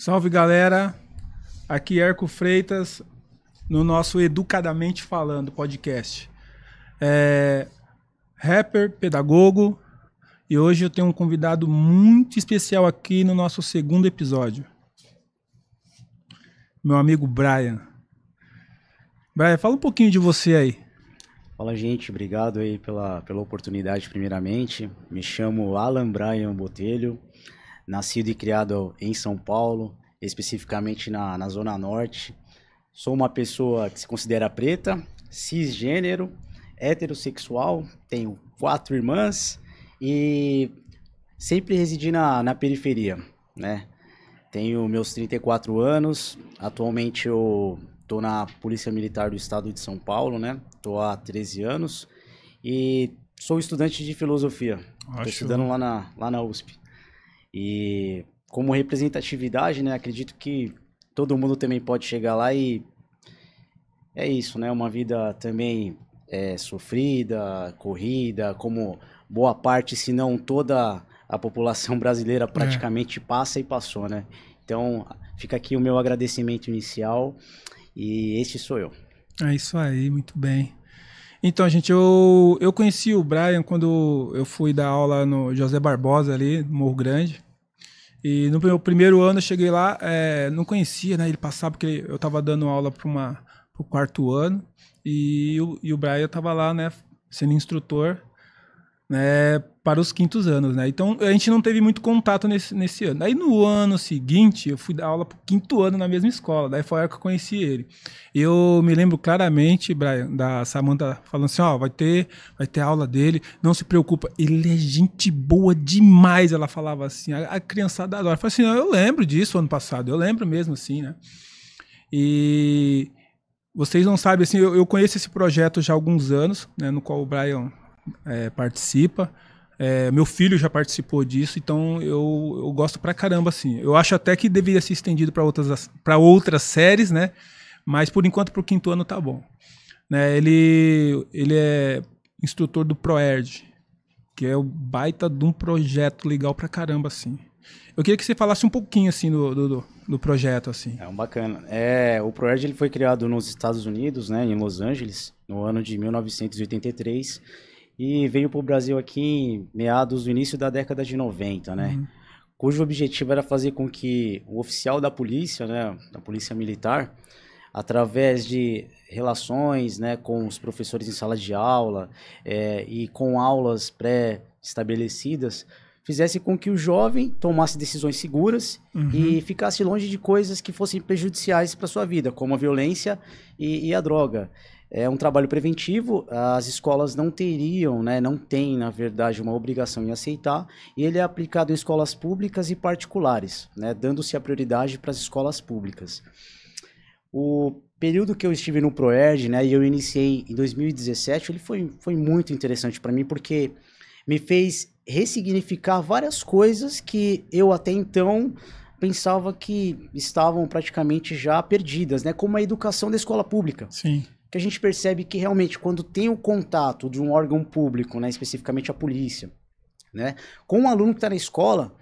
Salve, galera. Aqui é Herco Freitas, no nosso Educadamente Falando podcast. Rapper, pedagogo, e hoje eu tenho um convidado muito especial aqui no nosso segundo episódio. Meu amigo Brian. Brian, fala um pouquinho de você aí. Fala, gente, obrigado aí pela oportunidade, primeiramente. Me chamo Alan Brian Botelho, nascido e criado em São Paulo, especificamente na Zona Norte. Sou uma pessoa que se considera preta, cisgênero, heterossexual, tenho 4 irmãs e sempre residi na periferia, né? Tenho meus 34 anos, atualmente eu tô na Polícia Militar do Estado de São Paulo, né? Tô há 13 anos e sou estudante de filosofia. Tô estudando lá na USP. E como representatividade, né? Acredito que todo mundo também pode chegar lá e é isso, né? Uma vida também sofrida, corrida, como boa parte, se não toda a população brasileira praticamente passa e passou, né? Então, fica aqui o meu agradecimento inicial e este sou eu. É isso aí, muito bem. Então, gente, eu conheci o Brian quando eu fui dar aula no José Barbosa ali, no Morro Grande. E no meu primeiro ano eu cheguei lá, não conhecia, né? Ele passava porque eu estava dando aula para o quarto ano e o Brian estava lá, né, sendo instrutor, né, para os quintos anos, né? Então a gente não teve muito contato nesse ano. Aí no ano seguinte eu fui dar aula para o quinto ano na mesma escola, daí foi a hora que eu conheci ele. Eu me lembro claramente, Brian, da Samantha falando assim, ó, vai ter aula dele, não se preocupa, ele é gente boa demais, ela falava assim, a criançada adora. Eu falei assim, não, eu lembro disso ano passado, eu lembro mesmo assim, né? E vocês não sabem, assim, eu conheço esse projeto já há alguns anos, né, no qual o Brian participa. Meu filho já participou disso, então eu gosto pra caramba, assim. Eu acho até que deveria ser estendido para outras séries, né? Mas por enquanto pro quinto ano tá bom. Né? Ele é instrutor do ProErd, que é o baita de um projeto legal pra caramba, assim. Eu queria que você falasse um pouquinho, assim, do projeto, assim. É um bacana. O ProErd ele foi criado nos Estados Unidos, né, em Los Angeles, no ano de 1983. E veio para o Brasil aqui em meados do início da década de 90, né? Cujo objetivo era fazer com que o oficial da polícia, né, da polícia militar, através de relações, né, com os professores em sala de aula e com aulas pré-estabelecidas, fizesse com que o jovem tomasse decisões seguras e ficasse longe de coisas que fossem prejudiciais para sua vida, como a violência e a droga. É um trabalho preventivo, as escolas não teriam, né, não têm, na verdade, uma obrigação em aceitar, e ele é aplicado em escolas públicas e particulares, né, dando-se a prioridade para as escolas públicas. O período que eu estive no ProErd, né, e eu iniciei em 2017, ele foi muito interessante para mim, porque me fez ressignificar várias coisas que eu até então pensava que estavam praticamente já perdidas, né, como a educação da escola pública. Sim. Que a gente percebe que realmente quando tem o contato de um órgão público, né, especificamente a polícia, né, com um aluno que está na escola,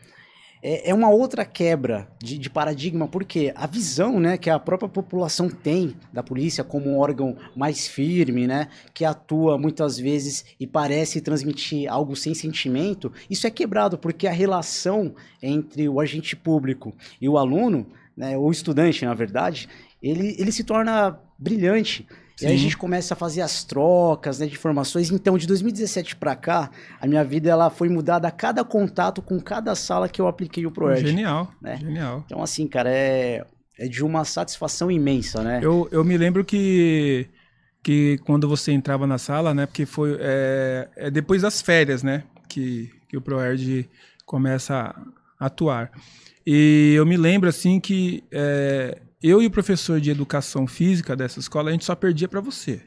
é uma outra quebra de paradigma, porque a visão, né, que a própria população tem da polícia como um órgão mais firme, né, que atua muitas vezes e parece transmitir algo sem sentimento, isso é quebrado, porque a relação entre o agente público e o aluno, né, o estudante, na verdade, ele se torna brilhante. Sim. E aí a gente começa a fazer as trocas, né, de informações. Então, de 2017 para cá, a minha vida ela foi mudada a cada contato com cada sala que eu apliquei o ProErd. Genial, né? Genial. Então, assim, cara, é de uma satisfação imensa, né? Eu me lembro que quando você entrava na sala, né, porque foi depois das férias, né, que o ProErd começa a atuar. E eu me lembro, assim, que eu e o professor de educação física dessa escola, a gente só perdia para você.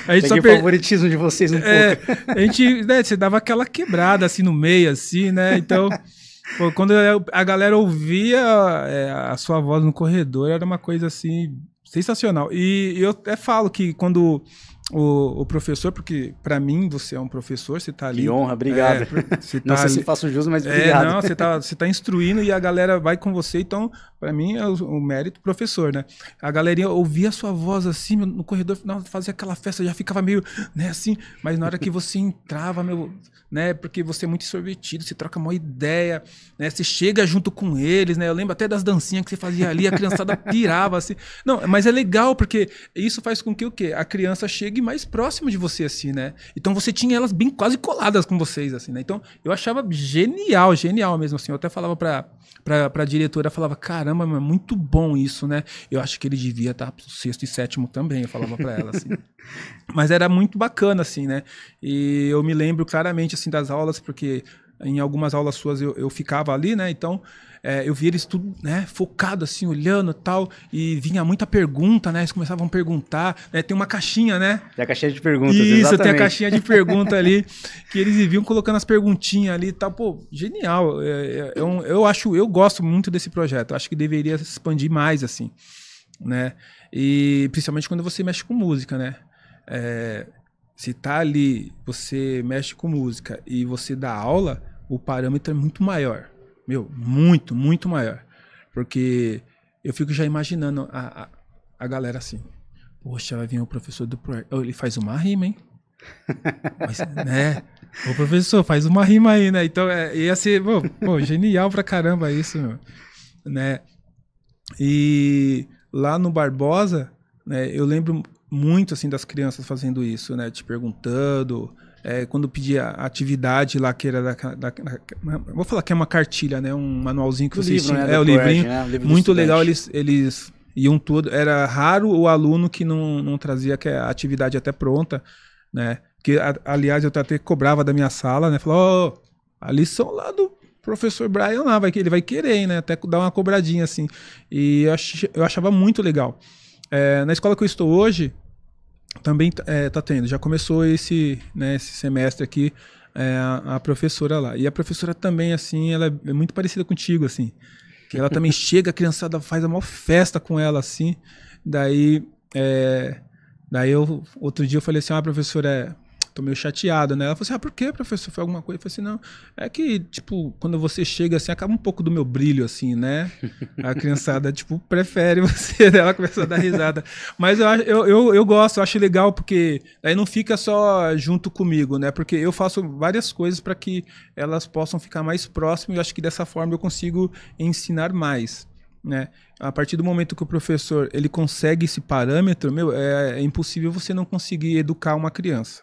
A gente peguei o favoritismo de vocês um pouco. A gente, né, você dava aquela quebrada assim no meio, assim, né? Então, pô, quando a galera ouvia a sua voz no corredor, era uma coisa assim sensacional. E eu até falo que quando o professor, porque para mim você é um professor, você tá ali. Que honra, obrigado. Você não tá sei ali, se faço jus, mas obrigado. não, você tá instruindo e a galera vai com você, então para mim é o mérito professor, né? A galerinha ouvia a sua voz assim no corredor, não, fazia aquela festa, já ficava meio, né, assim, mas na hora que você entrava, meu, né, porque você é muito sorvetido, você troca uma ideia, né, você chega junto com eles, né? Eu lembro até das dancinhas que você fazia ali, a criançada pirava assim. Não, mas é legal porque isso faz com que o quê? A criança chegue mais próximo de você, assim, né? Então você tinha elas bem quase coladas com vocês, assim, né? Então eu achava genial, genial mesmo, assim. Eu até falava pra diretora, falava, caramba, é muito bom isso, né? Eu acho que ele devia estar pro 6º e 7º também, eu falava pra ela, assim. Mas era muito bacana, assim, né? E eu me lembro claramente, assim, das aulas, porque em algumas aulas suas eu ficava ali, né? Então eu via eles tudo, né, focado assim, olhando e tal, e vinha muita pergunta, né, eles começavam a perguntar, né, tem uma caixinha, né? Tem a caixinha de perguntas, isso, exatamente. Tem a caixinha de pergunta ali, que eles viviam colocando as perguntinhas ali e tal, pô, genial, eu gosto muito desse projeto, eu acho que deveria se expandir mais, assim, né, e principalmente quando você mexe com música, né, se tá ali, você mexe com música e você dá aula, o parâmetro é muito maior. Meu, muito, muito maior. Porque eu fico já imaginando a galera assim. Poxa, vai vir o professor do projeto. Oh, ele faz uma rima, hein? Mas, né? Ô, professor, faz uma rima aí, né? Então, ia ser, pô, genial pra caramba isso, meu, né? E lá no Barbosa, né, eu lembro muito, assim, das crianças fazendo isso, né? Te perguntando... quando pedia a atividade lá, que era vou falar que é uma cartilha, né? Um manualzinho que vocês tinham. Né, o livrinho. Né? O livro muito legal, eles iam tudo. Era raro o aluno que não trazia a atividade até pronta, né? Que, aliás, eu até cobrava da minha sala, né? Falou, a lição lá do professor Brian lá, ele vai querer, né? Até dar uma cobradinha, assim. E eu achava muito legal. Na escola que eu estou hoje, também tá tendo, já começou esse semestre aqui, a professora lá. E a professora também, assim, ela é muito parecida contigo, assim. Que ela também chega, a criançada faz a maior festa com ela, assim. Daí outro dia eu falei assim, professora, tô meio chateado, né? Ela falou assim, por que, professor? Foi alguma coisa? Eu falei assim, não, é que, tipo, quando você chega, assim, acaba um pouco do meu brilho, assim, né? A criançada, tipo, prefere você, ela começa a dar risada. Mas eu gosto, eu acho legal, porque aí não fica só junto comigo, né? Porque eu faço várias coisas para que elas possam ficar mais próximas, e eu acho que dessa forma eu consigo ensinar mais, né? A partir do momento que o professor ele consegue esse parâmetro, é impossível você não conseguir educar uma criança.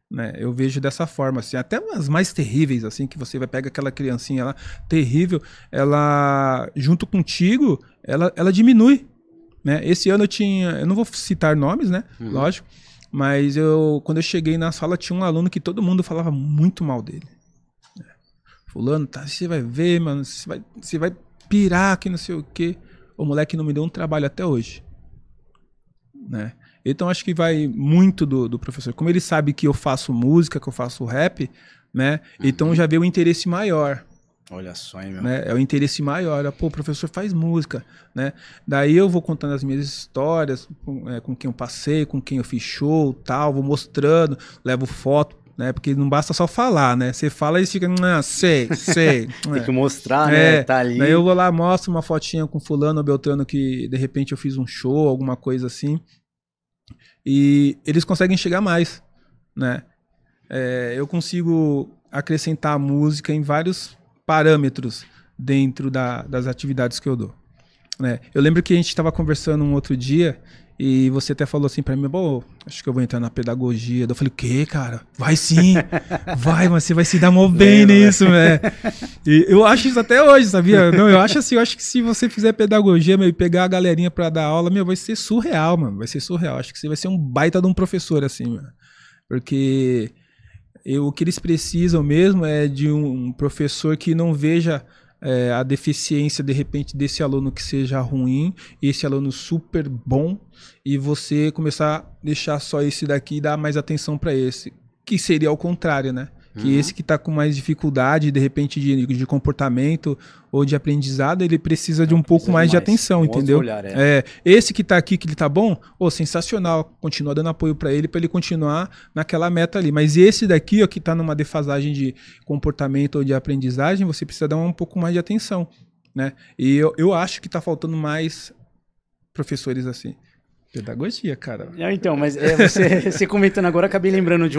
Né, eu vejo dessa forma, assim, até as mais terríveis, assim, que você vai pegar aquela criancinha lá, terrível, ela, junto contigo, ela diminui, né, esse ano eu não vou citar nomes, né, lógico, mas quando eu cheguei na sala, tinha um aluno que todo mundo falava muito mal dele, fulano, tá, você vai ver, mano, você vai pirar que não sei o quê, o moleque não me deu um trabalho até hoje, né. Então acho que vai muito do professor. Como ele sabe que eu faço música, que eu faço rap, né? Então já vê o interesse maior. Olha só, hein, meu. Né? É o interesse maior. Pô, o professor faz música, né? Daí eu vou contando as minhas histórias, com quem eu passei, com quem eu fiz show, tal, vou mostrando, levo foto, né? Porque não basta só falar, né? Você fala e fica, sei. Tem que mostrar, né? Tá ali. Daí eu vou lá, mostro uma fotinha com fulano ou beltrano que de repente eu fiz um show, alguma coisa assim. E eles conseguem chegar mais, né? Eu consigo acrescentar a música em vários parâmetros dentro das atividades que eu dou, né? Eu lembro que a gente estava conversando um outro dia e você até falou assim para mim, acho que eu vou entrar na pedagogia. Eu falei, o quê, cara? Vai sim, vai, mas você vai se dar mal bem nisso, né? E eu acho isso até hoje, sabia? Não, eu acho que se você fizer pedagogia, e pegar a galerinha para dar aula, vai ser surreal, mano, vai ser surreal. Acho que você vai ser um baita de um professor, assim, mano. Porque o que eles precisam mesmo é de um professor que não veja a deficiência, de repente, desse aluno que seja ruim, esse aluno super bom, e você começar a deixar só esse daqui e dar mais atenção para esse, que seria ao contrário, né? que esse que está com mais dificuldade, de repente, de comportamento ou de aprendizado, ele precisa de um pouco mais de atenção, entendeu? Olhar, esse que está aqui, que ele tá bom, sensacional, continua dando apoio para ele continuar naquela meta ali. Mas esse daqui, ó, que está numa defasagem de comportamento ou de aprendizagem, você precisa dar um pouco mais de atenção, né? E eu acho que está faltando mais professores assim. Pedagogia, cara. Então, mas você comentando agora, eu acabei lembrando de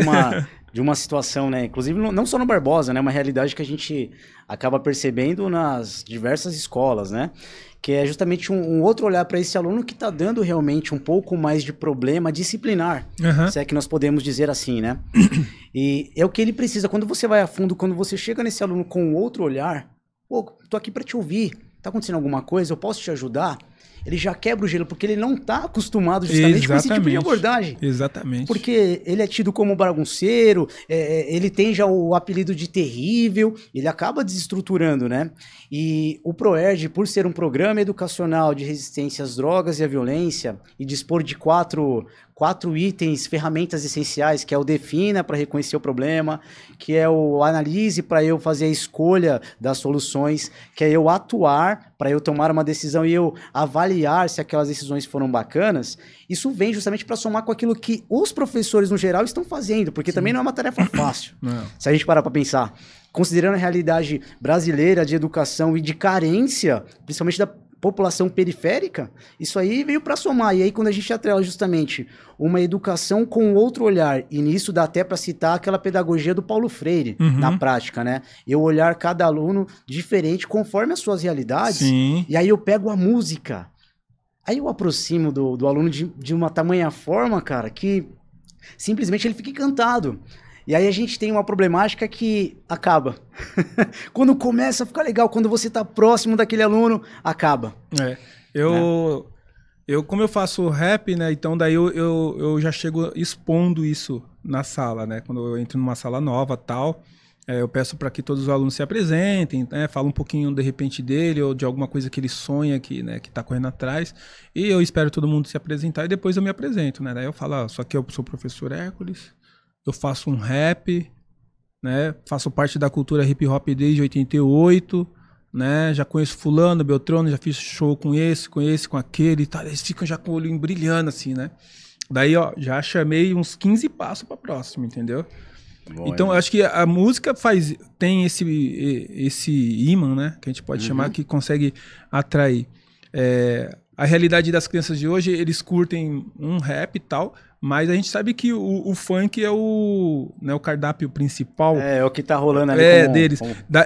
uma situação, né? Inclusive, não só no Barbosa, né? Uma realidade que a gente acaba percebendo nas diversas escolas, né? Que é justamente um outro olhar para esse aluno que está dando realmente um pouco mais de problema disciplinar, se é que nós podemos dizer assim, né? E é o que ele precisa. Quando você vai a fundo, quando você chega nesse aluno com outro olhar, pô, tô aqui para te ouvir, tá acontecendo alguma coisa, eu posso te ajudar? Ele já quebra o gelo, porque ele não está acostumado justamente com esse tipo de abordagem. Exatamente. Porque ele é tido como bagunceiro, ele tem já o apelido de terrível, ele acaba desestruturando, né? E o ProERD, por ser um programa educacional de resistência às drogas e à violência, e dispor de quatro itens, ferramentas essenciais, que é o defina para reconhecer o problema, que é o analise para eu fazer a escolha das soluções, que é eu atuar para eu tomar uma decisão e eu avaliar se aquelas decisões foram bacanas. Isso vem justamente para somar com aquilo que os professores no geral estão fazendo, porque também não é uma tarefa fácil. Se a gente parar para pensar, considerando a realidade brasileira de educação e de carência, principalmente da população periférica, isso aí veio para somar. E aí quando a gente atrela justamente uma educação com outro olhar, e nisso dá até para citar aquela pedagogia do Paulo Freire, na prática, né? Eu olhar cada aluno diferente conforme as suas realidades. Sim. E aí eu pego a música, aí eu aproximo do aluno de uma tamanha forma, cara, que simplesmente ele fica encantado. E aí a gente tem uma problemática que acaba. Quando começa a ficar legal, quando você tá próximo daquele aluno, acaba. Como eu faço rap, né? Então daí eu já chego expondo isso na sala, né? Quando eu entro numa sala nova, tal, eu peço para que todos os alunos se apresentem, né? Falo um pouquinho de repente dele ou de alguma coisa que ele sonha que, né, que tá correndo atrás. E eu espero todo mundo se apresentar e depois eu me apresento, né? Daí eu falo, só que eu sou o professor Hércules. Eu faço um rap, né? Faço parte da cultura hip hop desde 88, né? Já conheço fulano, Beltrano, já fiz show com esse, com aquele e tal. Eles ficam já com o olho brilhando assim, né? Daí, ó, já chamei uns 15 passos para próximo, entendeu? Boa, então, eu acho que a música tem esse imã, né? Que a gente pode chamar, que consegue atrair. A realidade das crianças de hoje, eles curtem um rap e tal, mas a gente sabe que o funk é o cardápio principal. É o que tá rolando ali. Deles.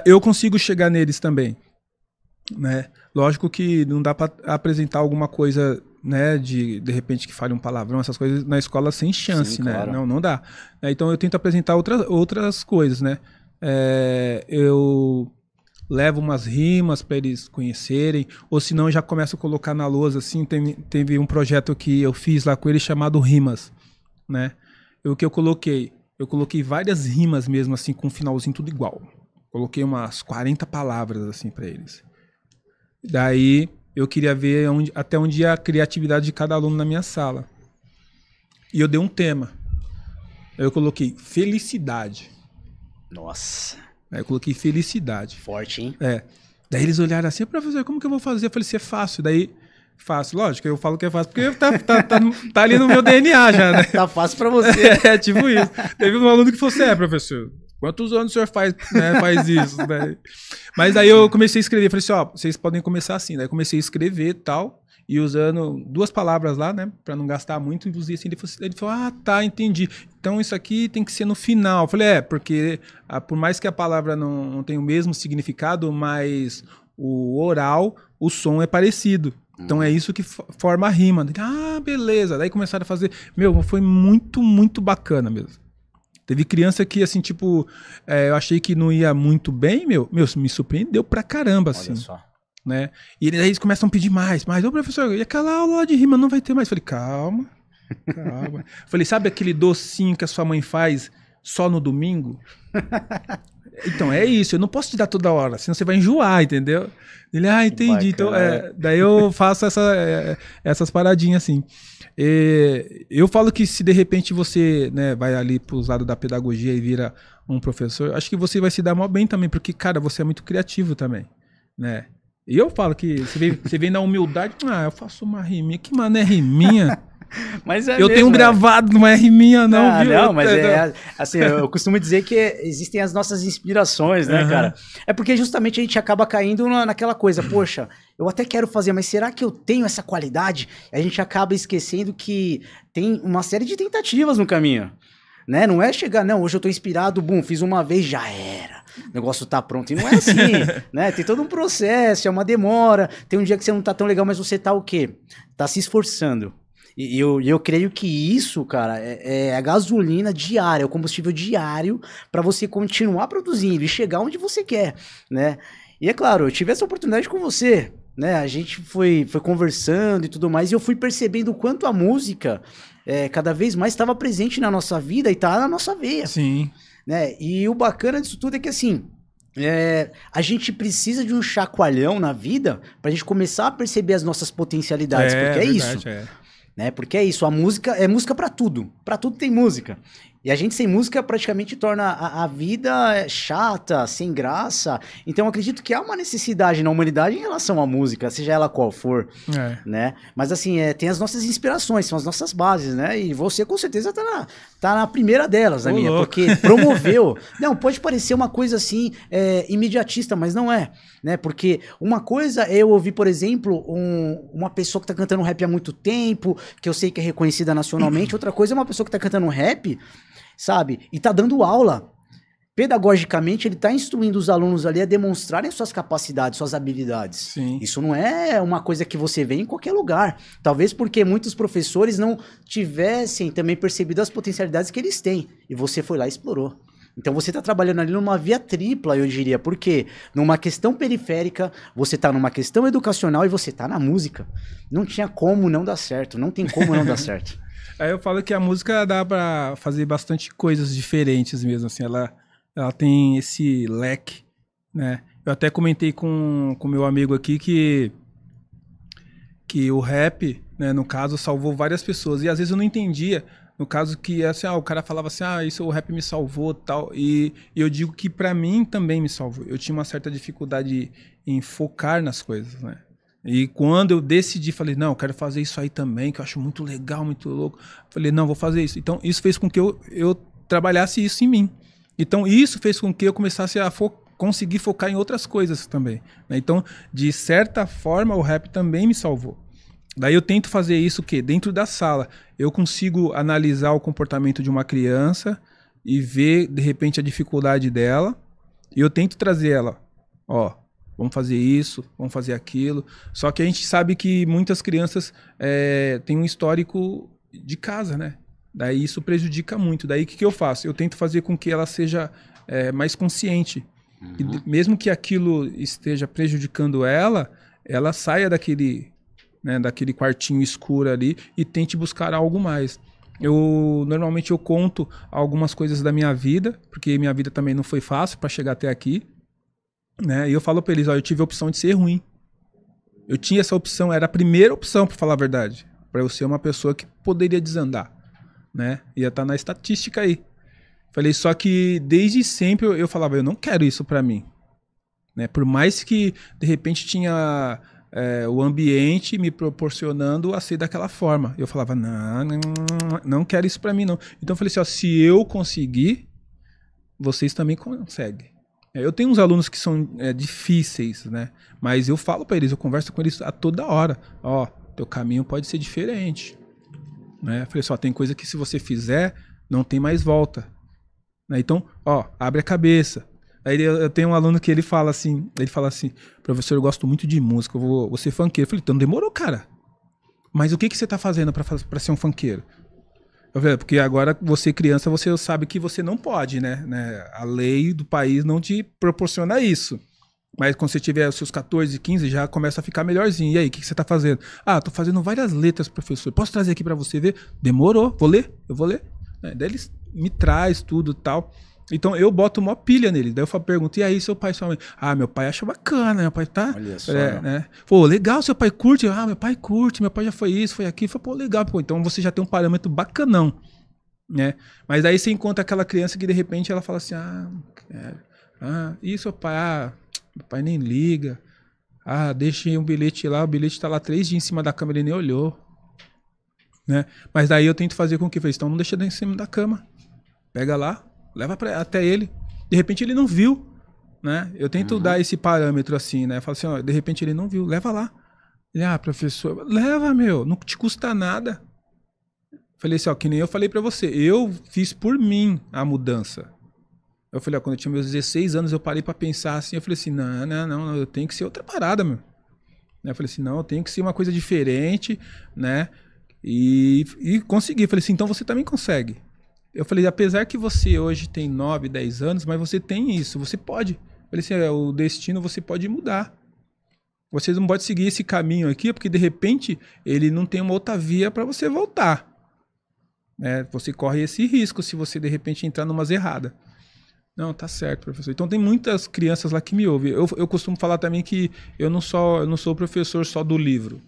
Eu consigo chegar neles também, né? Lógico que não dá para apresentar alguma coisa, né, de repente que fale um palavrão, essas coisas na escola sem chance. Sim, né? Claro. Não dá. Então eu tento apresentar outras coisas, né? Eu levo umas rimas para eles conhecerem, ou senão eu já começo a colocar na lousa, assim, teve um projeto que eu fiz lá com ele chamado Rimas, né? O que eu coloquei várias rimas mesmo, assim, com um finalzinho tudo igual. Coloquei umas 40 palavras, assim, para eles. Daí eu queria ver até onde ia a criatividade de cada aluno na minha sala. E eu dei um tema. Eu coloquei felicidade. Nossa. Aí eu coloquei felicidade. Forte, hein? Daí eles olharam assim, professor, como que eu vou fazer? Eu falei, isso é fácil. Daí, fácil. Lógico, eu falo que é fácil, porque tá ali no meu DNA já, né? Tá fácil pra você. Tipo isso. Teve um aluno que falou assim, professor, quantos anos o senhor faz isso? Daí. Mas aí eu comecei a escrever. Falei assim, vocês podem começar assim. Daí eu comecei a escrever e tal. E usando 2 palavras lá, né? Pra não gastar muito. E usei assim, ele falou, tá, entendi. Então isso aqui tem que ser no final. Eu falei, porque por mais que a palavra não tenha o mesmo significado, mas o oral, o som é parecido. Então é isso que forma a rima. Beleza. Daí começaram a fazer. Foi muito, muito bacana mesmo. Teve criança que, assim, tipo, eu achei que não ia muito bem, me surpreendeu pra caramba, assim. Olha só. Né? E eles começam a pedir mais. Ô professor, e aquela aula lá de rima não vai ter mais? Eu falei, calma. Falei, sabe aquele docinho que a sua mãe faz só no domingo? Então, é isso. Eu não posso te dar toda hora, senão você vai enjoar, entendeu? Ele, entendi. Então, daí eu faço essas paradinhas assim. Eu falo que se de repente você, né, vai ali pros lados da pedagogia e vira um professor, acho que você vai se dar mal bem também, porque, cara, você é muito criativo também, né? E eu falo que você vem na humildade, eu faço uma riminha. Que mané riminha? Mas eu tenho gravado, não é riminha não, viu? Não, mas assim, eu costumo dizer que existem as nossas inspirações, né, cara? É porque justamente a gente acaba caindo naquela coisa, poxa, eu até quero fazer, mas será que eu tenho essa qualidade? A gente acaba esquecendo que tem uma série de tentativas no caminho, né? Não é chegar, não, hoje eu tô inspirado, fiz uma vez, já era. O negócio tá pronto. E não é assim, né? Tem todo um processo, é uma demora. Tem um dia que você não tá tão legal, mas você tá o quê? Tá se esforçando. E eu creio que isso, cara, é a gasolina diária, é o combustível diário para você continuar produzindo e chegar onde você quer, né? E é claro, eu tive essa oportunidade com você, né? A gente foi conversando e tudo mais, e eu fui percebendo o quanto a música cada vez mais estava presente na nossa vida e tá na nossa veia. Sim. Né? E o bacana disso tudo é que, assim, a gente precisa de um chacoalhão na vida pra gente começar a perceber as nossas potencialidades, porque é verdade, isso. Né? Porque é isso, a música é música pra tudo tem música. E a gente sem música praticamente torna a vida chata, sem graça. Então eu acredito que há uma necessidade na humanidade em relação à música, seja ela qual for, né? Mas assim, tem as nossas inspirações, são as nossas bases, né? E você com certeza tá na primeira delas, a minha, louco. Porque promoveu. Não, pode parecer uma coisa assim, imediatista, mas não é, né? Porque uma coisa é eu ouvir, por exemplo, uma pessoa que tá cantando rap há muito tempo, que eu sei que é reconhecida nacionalmente. Outra coisa é uma pessoa que tá cantando rap, sabe? E tá dando aula. Pedagogicamente, ele tá instruindo os alunos ali a demonstrarem suas capacidades, suas habilidades. Sim. Isso não é uma coisa que você vê em qualquer lugar. Talvez porque muitos professores não tivessem também percebido as potencialidades que eles têm. E você foi lá e explorou. Então você tá trabalhando ali numa via tripla, eu diria. Porque numa questão periférica, você tá numa questão educacional e você tá na música. Não tinha como não dar certo. Não tem como não dar certo. Aí eu falo que a música dá pra fazer bastante coisas diferentes mesmo, assim, ela tem esse leque, né? Eu até comentei com meu amigo aqui que o rap, né, no caso, salvou várias pessoas, e às vezes eu não entendia, no caso que assim, o cara falava assim, isso o rap me salvou, tal, e eu digo que pra mim também me salvou. Eu tinha uma certa dificuldade em focar nas coisas, né? E quando eu decidi, falei, não, eu quero fazer isso aí também, que eu acho muito legal, muito louco. Falei, não, vou fazer isso. Então, isso fez com que eu trabalhasse isso em mim. Então, isso fez com que eu começasse a conseguir focar em outras coisas também, né? Então, de certa forma, o rap também me salvou. Daí eu tento fazer isso, o quê? Dentro da sala. Eu consigo analisar o comportamento de uma criança e ver, de repente, a dificuldade dela. E eu tento trazer ela, vamos fazer isso, vamos fazer aquilo. Só que a gente sabe que muitas crianças têm um histórico de casa, né? Daí isso prejudica muito. Daí o que eu faço? Eu tento fazer com que ela seja mais consciente. E mesmo que aquilo esteja prejudicando ela saia daquele quartinho escuro ali e tente buscar algo mais. Normalmente eu conto algumas coisas da minha vida, porque minha vida também não foi fácil para chegar até aqui. Né? E eu falo pra eles, eu tive a opção de ser ruim. Eu tinha essa opção, era a primeira opção, pra falar a verdade. Pra eu ser uma pessoa que poderia desandar, né? Ia estar na estatística aí. Falei, só que desde sempre eu falava, eu não quero isso pra mim. Né? Por mais que, de repente, tinha o ambiente me proporcionando a ser daquela forma. Eu falava, não quero isso pra mim, não. Então eu falei assim, se eu conseguir, vocês também conseguem. Eu tenho uns alunos que são difíceis, né? Mas eu falo pra eles, eu converso com eles a toda hora. Teu caminho pode ser diferente. Né? Eu falei assim, tem coisa que se você fizer, não tem mais volta. Né? Então, abre a cabeça. Aí eu tenho um aluno que ele fala assim, professor, eu gosto muito de música, eu vou ser funkeiro. Eu falei, então demorou, cara. Mas o que você tá fazendo pra ser um funkeiro? Porque agora você criança, você sabe que você não pode, né? A lei do país não te proporciona isso. Mas quando você tiver os seus 14, 15, já começa a ficar melhorzinho. E aí, o que você tá fazendo? Tô fazendo várias letras, professor. Posso trazer aqui pra você ver? Demorou, eu vou ler. Daí eles me traz tudo e tal. Então eu boto uma pilha nele. Daí eu pergunto, e aí seu pai e sua mãe? Ah, meu pai acha bacana, meu pai tá... Olha só, né? Pô, legal, seu pai curte? Ah, meu pai curte, meu pai já foi isso, foi aquilo. Pô, legal, pô, então você já tem um parâmetro bacanão, né? Mas aí você encontra aquela criança que de repente ela fala assim, e seu pai? Ah, meu pai nem liga. Ah, deixei um bilhete lá, o bilhete tá lá 3 dias em cima da cama, ele nem olhou. Né? Mas daí eu tento fazer com que, então não deixa em cima da cama. Pega lá, leva até ele. De repente ele não viu, né? Eu tento dar esse parâmetro assim, né? Eu falo assim, ó, de repente ele não viu, leva lá. Ele, professor, leva, meu, não te custa nada. Falei assim, ó, que nem eu falei pra você, eu fiz por mim a mudança. Eu falei, ó, quando eu tinha meus 16 anos, eu parei pra pensar assim, eu falei assim, não, eu tenho que ser outra parada, meu. Eu falei assim, não, eu tenho que ser uma coisa diferente, né? E consegui. Eu falei assim, então você também consegue. Eu falei, apesar que você hoje tem 9, 10 anos, mas você tem isso, você pode. Eu falei assim, o destino você pode mudar. Você não pode seguir esse caminho aqui, porque de repente ele não tem uma outra via para você voltar. Né? Você corre esse risco se você de repente entrar numa errada. Não, tá certo, professor. Então tem muitas crianças lá que me ouvem. Eu costumo falar também que eu não sou professor só do livro.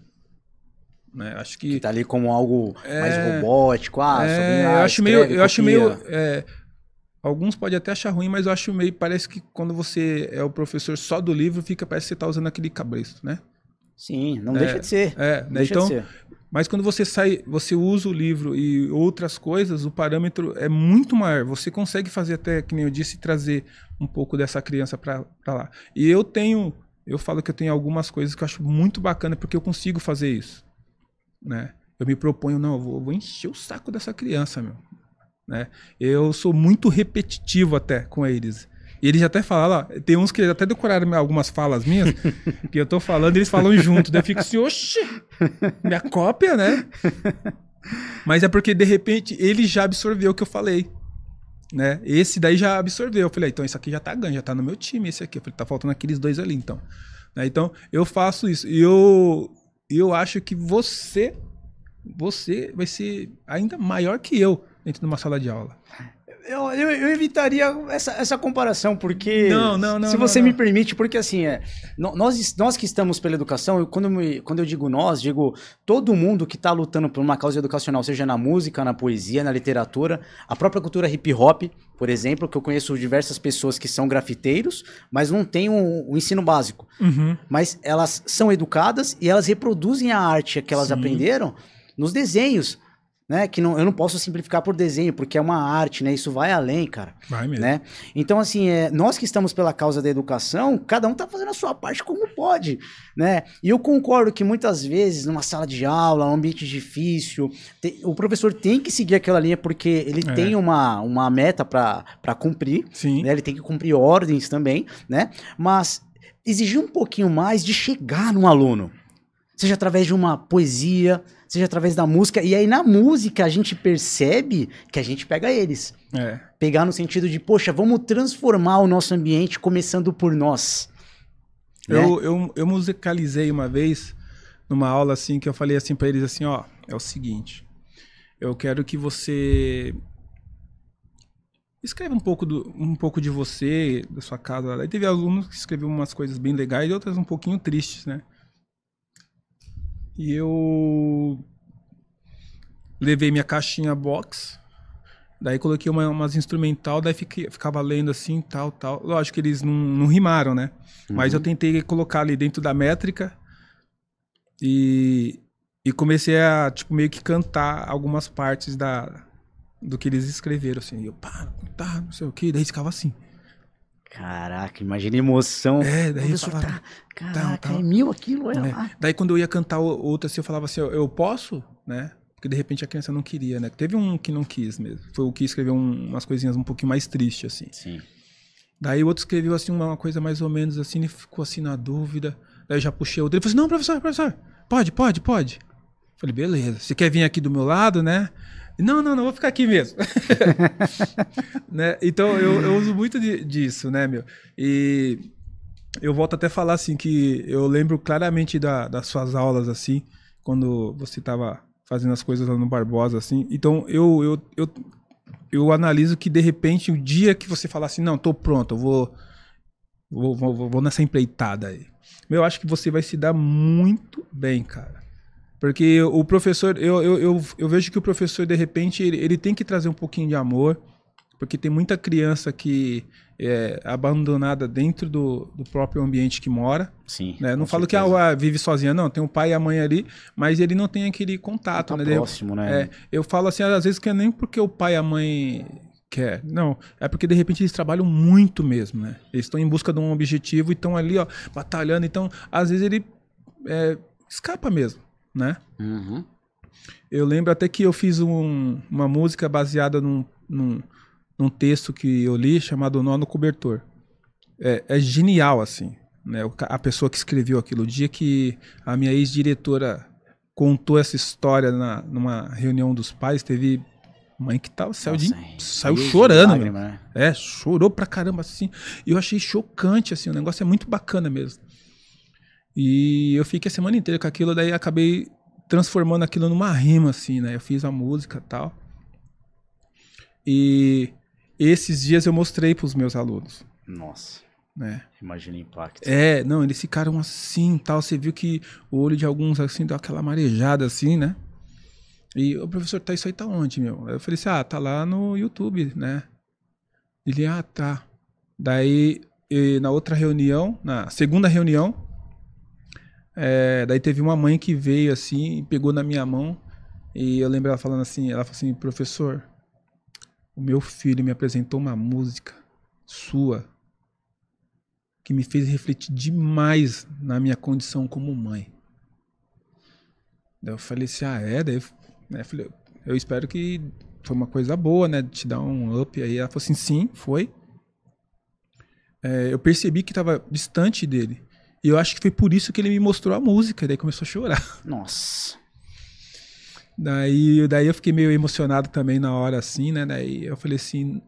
Né? Acho que tá ali como algo mais robótico. Eu acho meio alguns podem até achar ruim, mas eu acho meio, parece que quando você é o professor só do livro, parece que você tá usando aquele cabresto, né? Sim, não deixa de ser. Né? Então, mas quando você você usa o livro e outras coisas, o parâmetro é muito maior. Você consegue fazer até, que nem eu disse, trazer um pouco dessa criança para lá. E eu falo que eu tenho algumas coisas que eu acho muito bacana, porque eu consigo fazer isso. Né? Eu me proponho, não, eu vou encher o saco dessa criança, meu. Né? Eu sou muito repetitivo até com eles. E eles até falam, tem uns que até decoraram algumas falas minhas, que eu tô falando e eles falam junto. Daí eu fico assim, oxi, minha cópia, né? Mas é porque, de repente, ele já absorveu o que eu falei. Né? Esse daí já absorveu. Eu falei, então isso aqui já tá ganho, já tá no meu time, esse aqui. Eu falei, tá faltando aqueles 2 ali, então. Né? Então, eu faço isso. E eu acho que você vai ser ainda maior que eu dentro de uma sala de aula. Eu evitaria essa comparação, porque... Não, se você me permite, porque assim, nós que estamos pela educação, quando eu digo nós, digo todo mundo que está lutando por uma causa educacional, seja na música, na poesia, na literatura, a própria cultura hip hop, por exemplo, que eu conheço diversas pessoas que são grafiteiros, mas não têm o ensino básico. Uhum. Mas elas são educadas e elas reproduzem a arte que elas aprenderam nos desenhos. Né? Que eu não posso simplificar por desenho, porque é uma arte, né? Isso vai além, cara. Vai mesmo. Né? Então, assim, nós que estamos pela causa da educação, cada um tá fazendo a sua parte como pode, né? E eu concordo que muitas vezes, numa sala de aula, num ambiente difícil, o professor tem que seguir aquela linha, porque ele tem uma meta para cumprir, Sim. Né? Ele tem que cumprir ordens também, né? Mas exigir um pouquinho mais de chegar no aluno, seja através de uma poesia, seja através da música, e aí na música a gente percebe que a gente pega eles. Pegar no sentido de, poxa, vamos transformar o nosso ambiente começando por nós. Né? Eu musicalizei uma vez, numa aula assim, que eu falei assim pra eles assim, ó, é o seguinte, eu quero que você escreva um pouco de você, da sua casa. Aí teve alunos que escreveram umas coisas bem legais e outras um pouquinho tristes, né? E eu levei minha caixinha box, daí coloquei umas instrumental, daí ficava lendo assim, tal. Lógico que eles não rimaram, né? Uhum. Mas eu tentei colocar ali dentro da métrica e comecei a, tipo, meio que cantar algumas partes do que eles escreveram, assim. E eu, não sei o que, daí ficava assim. Caraca, imagina a emoção. Daí eu falava, caraca, é 1000 aquilo, lá. Daí quando eu ia cantar outra assim, eu falava assim, eu posso, né? Porque de repente a criança não queria, né? Teve um que não quis mesmo. Foi o que escreveu umas coisinhas um pouquinho mais tristes, assim. Sim. Daí o outro escreveu assim uma coisa mais ou menos assim, ele ficou assim na dúvida. Daí eu já puxei o outro, ele falou assim, não, professor, pode. Falei, beleza, você quer vir aqui do meu lado, né? Não, vou ficar aqui mesmo. Né? Então, eu uso muito disso, né, meu? E eu volto até a falar, assim, que eu lembro claramente das suas aulas, assim, quando você estava fazendo as coisas lá no Barbosa, assim. Então, eu eu analiso que, de repente, o dia que você falar assim, não, tô pronto, eu vou nessa empreitada aí. Eu acho que você vai se dar muito bem, cara. Porque o professor, eu vejo que o professor, de repente, ele tem que trazer um pouquinho de amor, porque tem muita criança que é abandonada dentro do próprio ambiente que mora. Sim, né? Não com falo que certeza. vive sozinha, não. Tem o pai e a mãe ali, mas ele não tem aquele contato. Tá Né? próximo, né? Eu falo assim, às vezes, que é nem porque o pai e a mãe quer. Não, é porque de repente eles trabalham muito mesmo, né? Eles estão em busca de um objetivo e estão ali, ó, batalhando. Então, às vezes ele escapa mesmo, né? Uhum. Eu lembro até que eu fiz uma música baseada num texto que eu li chamado Nó no Cobertor. É genial, assim, né? A pessoa que escreveu aquilo. O dia que a minha ex-diretora contou essa história numa reunião dos pais, teve mãe que saiu Nossa, saiu rios de chorando, meu. lágrima, né? Chorou pra caramba, assim. E eu achei chocante, assim, o negócio é muito bacana mesmo. E eu fiquei a semana inteira com aquilo, daí acabei transformando aquilo numa rima, assim, né? Eu fiz a música e tal. E esses dias eu mostrei pros meus alunos, Nossa, né? imagina o impacto. Não, eles ficaram assim, tal. Você viu que o olho de alguns, assim, deu aquela marejada, assim, né? E o professor, isso aí tá onde, meu? Eu falei assim, tá lá no YouTube, né? Ele, tá. Daí, na outra reunião, na segunda reunião, daí teve uma mãe que veio, assim, e pegou na minha mão. E eu lembro ela falando assim, ela falou assim, professor, o meu filho me apresentou uma música sua que me fez refletir demais na minha condição como mãe. Daí eu falei assim, Daí eu falei, eu espero que foi uma coisa boa, né? Te dar um up aí. Ela falou assim, sim, foi. Eu percebi que estava distante dele. E eu acho que foi por isso que ele me mostrou a música. E daí começou a chorar. Nossa. Daí eu fiquei meio emocionado também na hora, assim, né? Daí eu falei assim,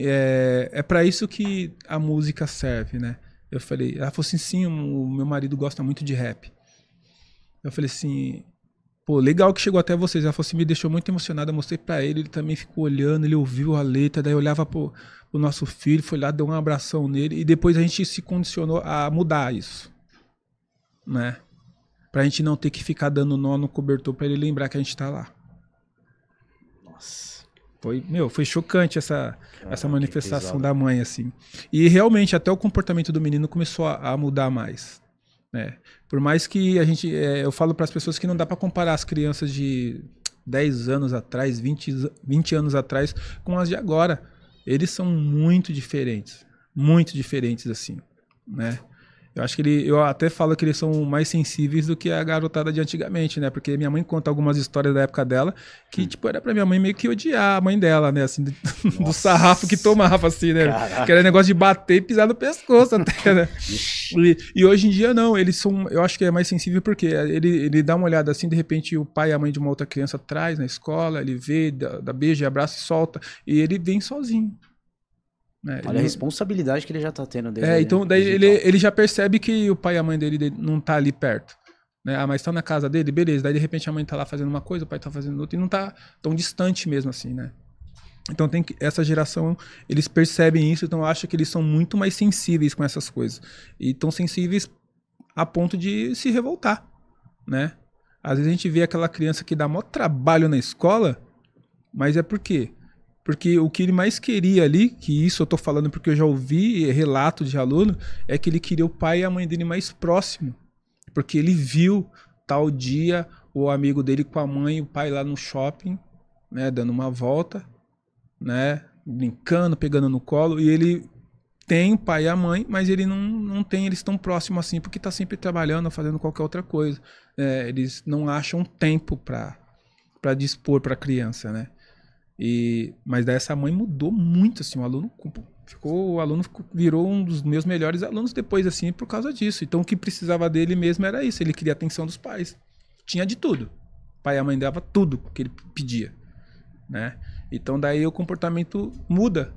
é para isso que a música serve, né? Ela falou assim, sim, o meu marido gosta muito de rap. Eu falei assim, pô, legal que chegou até vocês. Ela falou assim, me deixou muito emocionado. Eu mostrei pra ele também ficou olhando, ele ouviu a letra, daí olhava pro nosso filho, foi lá, deu um abração nele, e depois a gente se condicionou a mudar isso, né? Pra gente não ter que ficar dando nó no cobertor pra ele lembrar que a gente tá lá. Nossa. Foi chocante essa manifestação pesado. da mãe, assim. E realmente até o comportamento do menino começou a mudar mais. Né? Por mais que a gente. Eu falo para as pessoas que não dá para comparar as crianças de 10 anos atrás, 20 anos atrás, com as de agora. Eles são muito diferentes, assim. Né? Eu acho que eu até falo que eles são mais sensíveis do que a garotada de antigamente, né? Porque minha mãe conta algumas histórias da época dela que, tipo, era pra minha mãe meio que odiar a mãe dela, né? Assim, do sarrafo que tomava, assim, né? Caraca. Que era negócio de bater e pisar no pescoço até, né? E hoje em dia, não, eles são... Eu acho que é mais sensível porque ele dá uma olhada assim, de repente o pai e a mãe de uma outra criança traz na escola, ele vê, dá beijo, abraça e solta. E ele vem sozinho. Olha a responsabilidade que ele já tá tendo dele. Então daí ele já percebe que o pai e a mãe dele não tá ali perto. Né? Mas tá na casa dele, beleza. Daí de repente a mãe tá lá fazendo uma coisa, o pai tá fazendo outra, e não tá tão distante mesmo assim, né? Então essa geração, eles percebem isso, então eu acho que eles são muito mais sensíveis com essas coisas. E tão sensíveis a ponto de se revoltar, né? Às vezes a gente vê aquela criança que dá maior trabalho na escola, mas é por quê? Porque o que ele mais queria ali, que isso eu tô falando porque eu já ouvi relato de aluno, é que ele queria o pai e a mãe dele mais próximo. Porque ele viu tal dia o amigo dele com a mãe e o pai lá no shopping, né, dando uma volta, né, brincando, pegando no colo, e ele tem o pai e a mãe, mas ele não tem eles tão próximos assim, porque tá sempre trabalhando, fazendo qualquer outra coisa. Eles não acham tempo para dispor para a criança, né? Mas daí essa mãe mudou muito, assim, o aluno virou um dos meus melhores alunos depois, assim, por causa disso. Então o que precisava dele mesmo era isso, ele queria a atenção dos pais. Tinha de tudo. O pai e a mãe dava tudo que ele pedia, né? Então daí o comportamento muda.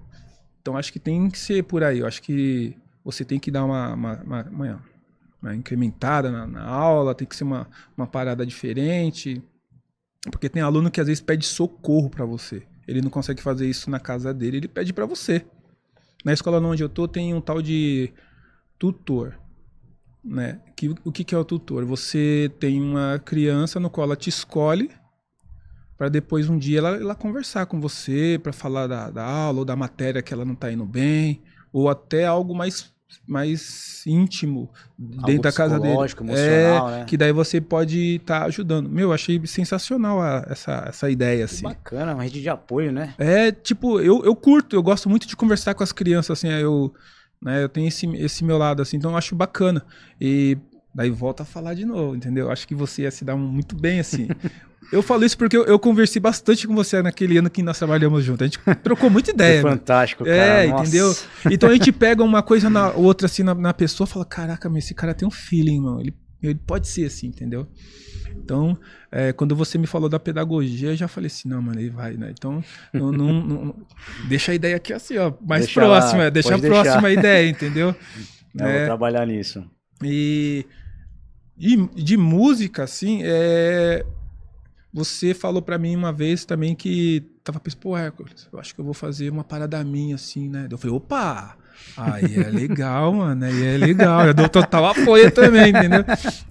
Então acho que tem que ser por aí. Eu acho que você tem que dar uma incrementada na aula, tem que ser uma parada diferente. Porque tem aluno que às vezes pede socorro para você. ele não consegue fazer isso na casa dele, ele pede para você. Na escola onde eu tô tem um tal de tutor, né? O que é o tutor? Você tem uma criança no qual ela te escolhe para depois um dia ela conversar com você, para falar da aula ou da matéria que ela não tá indo bem, ou até algo mais íntimo dentro da casa dele. Emocional, né? Que daí você pode estar ajudando. Meu, achei sensacional essa ideia, assim. Bacana, uma rede de apoio, né? Tipo, eu curto, eu gosto muito de conversar com as crianças, assim, eu tenho esse meu lado, assim, então eu acho bacana. E daí volta a falar de novo, entendeu? Acho que você ia se dar muito bem, assim. Eu falo isso porque eu conversei bastante com você naquele ano que nós trabalhamos juntos. A gente trocou muita ideia. Foi fantástico, cara. Entendeu? Então a gente pega uma coisa na outra, assim, na pessoa e fala, caraca, mas esse cara tem um feeling, mano. Ele pode ser assim, entendeu? Então, quando você me falou da pedagogia, eu já falei assim, não, mano, ele vai, né? Então, não deixa a ideia aqui assim, ó, mais próxima. Deixa a próxima ideia, entendeu? Eu vou trabalhar nisso. E de música, assim, você falou pra mim uma vez também que tava pensando, pô, Hércules, eu acho que eu vou fazer uma parada minha, assim, né? Eu falei, opa, aí é legal, mano, aí é legal. Eu dou total apoio também, entendeu?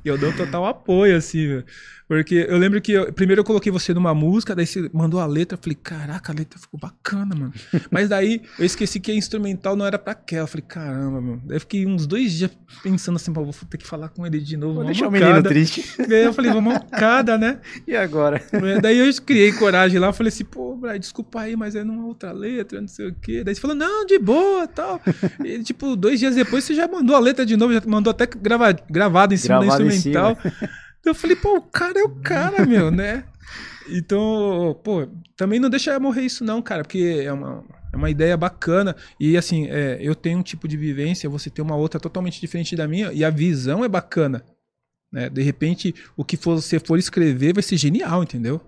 Eu dou total apoio, assim, velho. Porque eu lembro que primeiro eu coloquei você numa música, daí você mandou a letra, eu falei, caraca, a letra ficou bacana, mano. Mas daí eu esqueci que a instrumental não era pra aquela. Eu falei, caramba, mano. Daí eu fiquei uns 2 dias pensando assim, pô, vou ter que falar com ele de novo. Vou deixar o menino triste. Daí eu falei, vamos mancada, né? E agora? Daí eu criei coragem lá, eu falei assim, pô, Brian, desculpa aí, mas é numa outra letra, não sei o quê. Daí você falou, não, de boa, tal. E tipo, 2 dias depois você já mandou a letra de novo, já mandou até gravado em cima da instrumental. Eu falei, pô, o cara é o cara, meu, né? Então, pô, também não deixa morrer isso não, cara, porque é uma ideia bacana. E assim, eu tenho um tipo de vivência, você tem uma outra totalmente diferente da minha, e a visão é bacana, né? De repente, o que você for escrever vai ser genial, entendeu?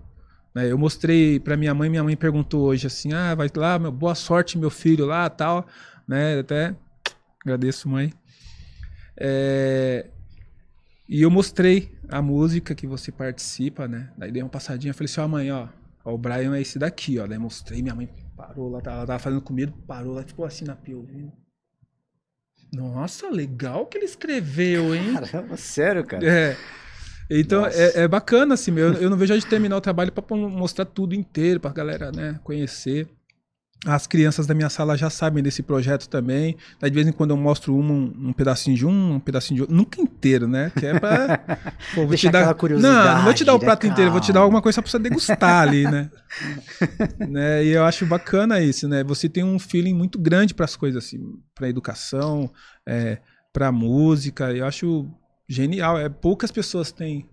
Eu mostrei pra minha mãe perguntou hoje assim, vai lá, boa sorte, meu filho lá, tal, né? Até agradeço, mãe. E eu mostrei a música que você participa, né? Daí dei uma passadinha, falei assim, mãe, ó, o Brian é esse daqui, ó. Daí mostrei, minha mãe parou lá, ela tava fazendo comida, parou lá, tipo assim, na pia, ouvindo. Nossa, legal que ele escreveu, hein? Caramba, sério, cara? Então, é bacana, assim, eu não vejo a de terminar o trabalho pra mostrar tudo inteiro, pra galera, né, conhecer. As crianças da minha sala já sabem desse projeto também. Daí de vez em quando eu mostro um pedacinho de um pedacinho de outro. Nunca inteiro, né? Que é pra... Pô, vou te dar aquela curiosidade. Não vou te dar o prato inteiro, vou te dar alguma coisa pra você degustar ali, né? E eu acho bacana isso, né? Você tem um feeling muito grande pras coisas, assim, pra educação, pra música. Eu acho genial. Poucas pessoas têm,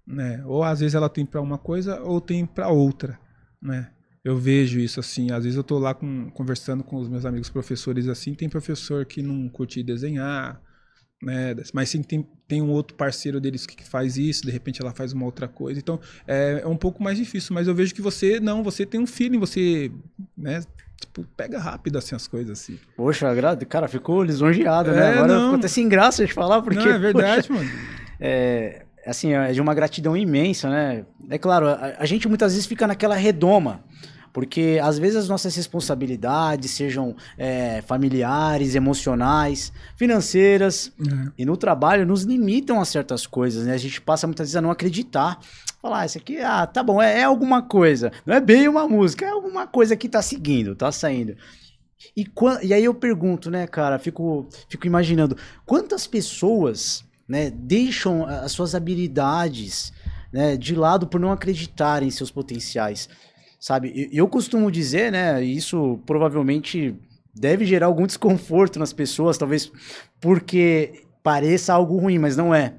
né? Ou às vezes ela tem pra uma coisa ou tem pra outra, né? Eu vejo isso assim, às vezes eu tô lá conversando com os meus amigos professores assim, tem professor que não curte desenhar, né? Mas sim, tem um outro parceiro deles que faz isso, de repente ela faz uma outra coisa. Então é um pouco mais difícil, mas eu vejo que você tem um feeling, você, né? Tipo, pega rápido assim as coisas assim. Poxa, cara, ficou lisonjeado, né? Agora eu fico até sem graça de falar, porque... Não, é verdade, poxa, mano. Assim, é de uma gratidão imensa, né? É claro, a gente muitas vezes fica naquela redoma, porque às vezes as nossas responsabilidades, sejam familiares, emocionais, financeiras, e no trabalho nos limitam a certas coisas, né? A gente passa muitas vezes a não acreditar. Falar, isso aqui, tá bom, é alguma coisa. Não é bem uma música, é alguma coisa que tá seguindo, tá saindo. E aí eu pergunto, né, cara, fico imaginando, quantas pessoas, né, deixam as suas habilidades, né, de lado por não acreditarem em seus potenciais? Sabe, eu costumo dizer, né, isso provavelmente deve gerar algum desconforto nas pessoas, talvez porque pareça algo ruim, mas não é.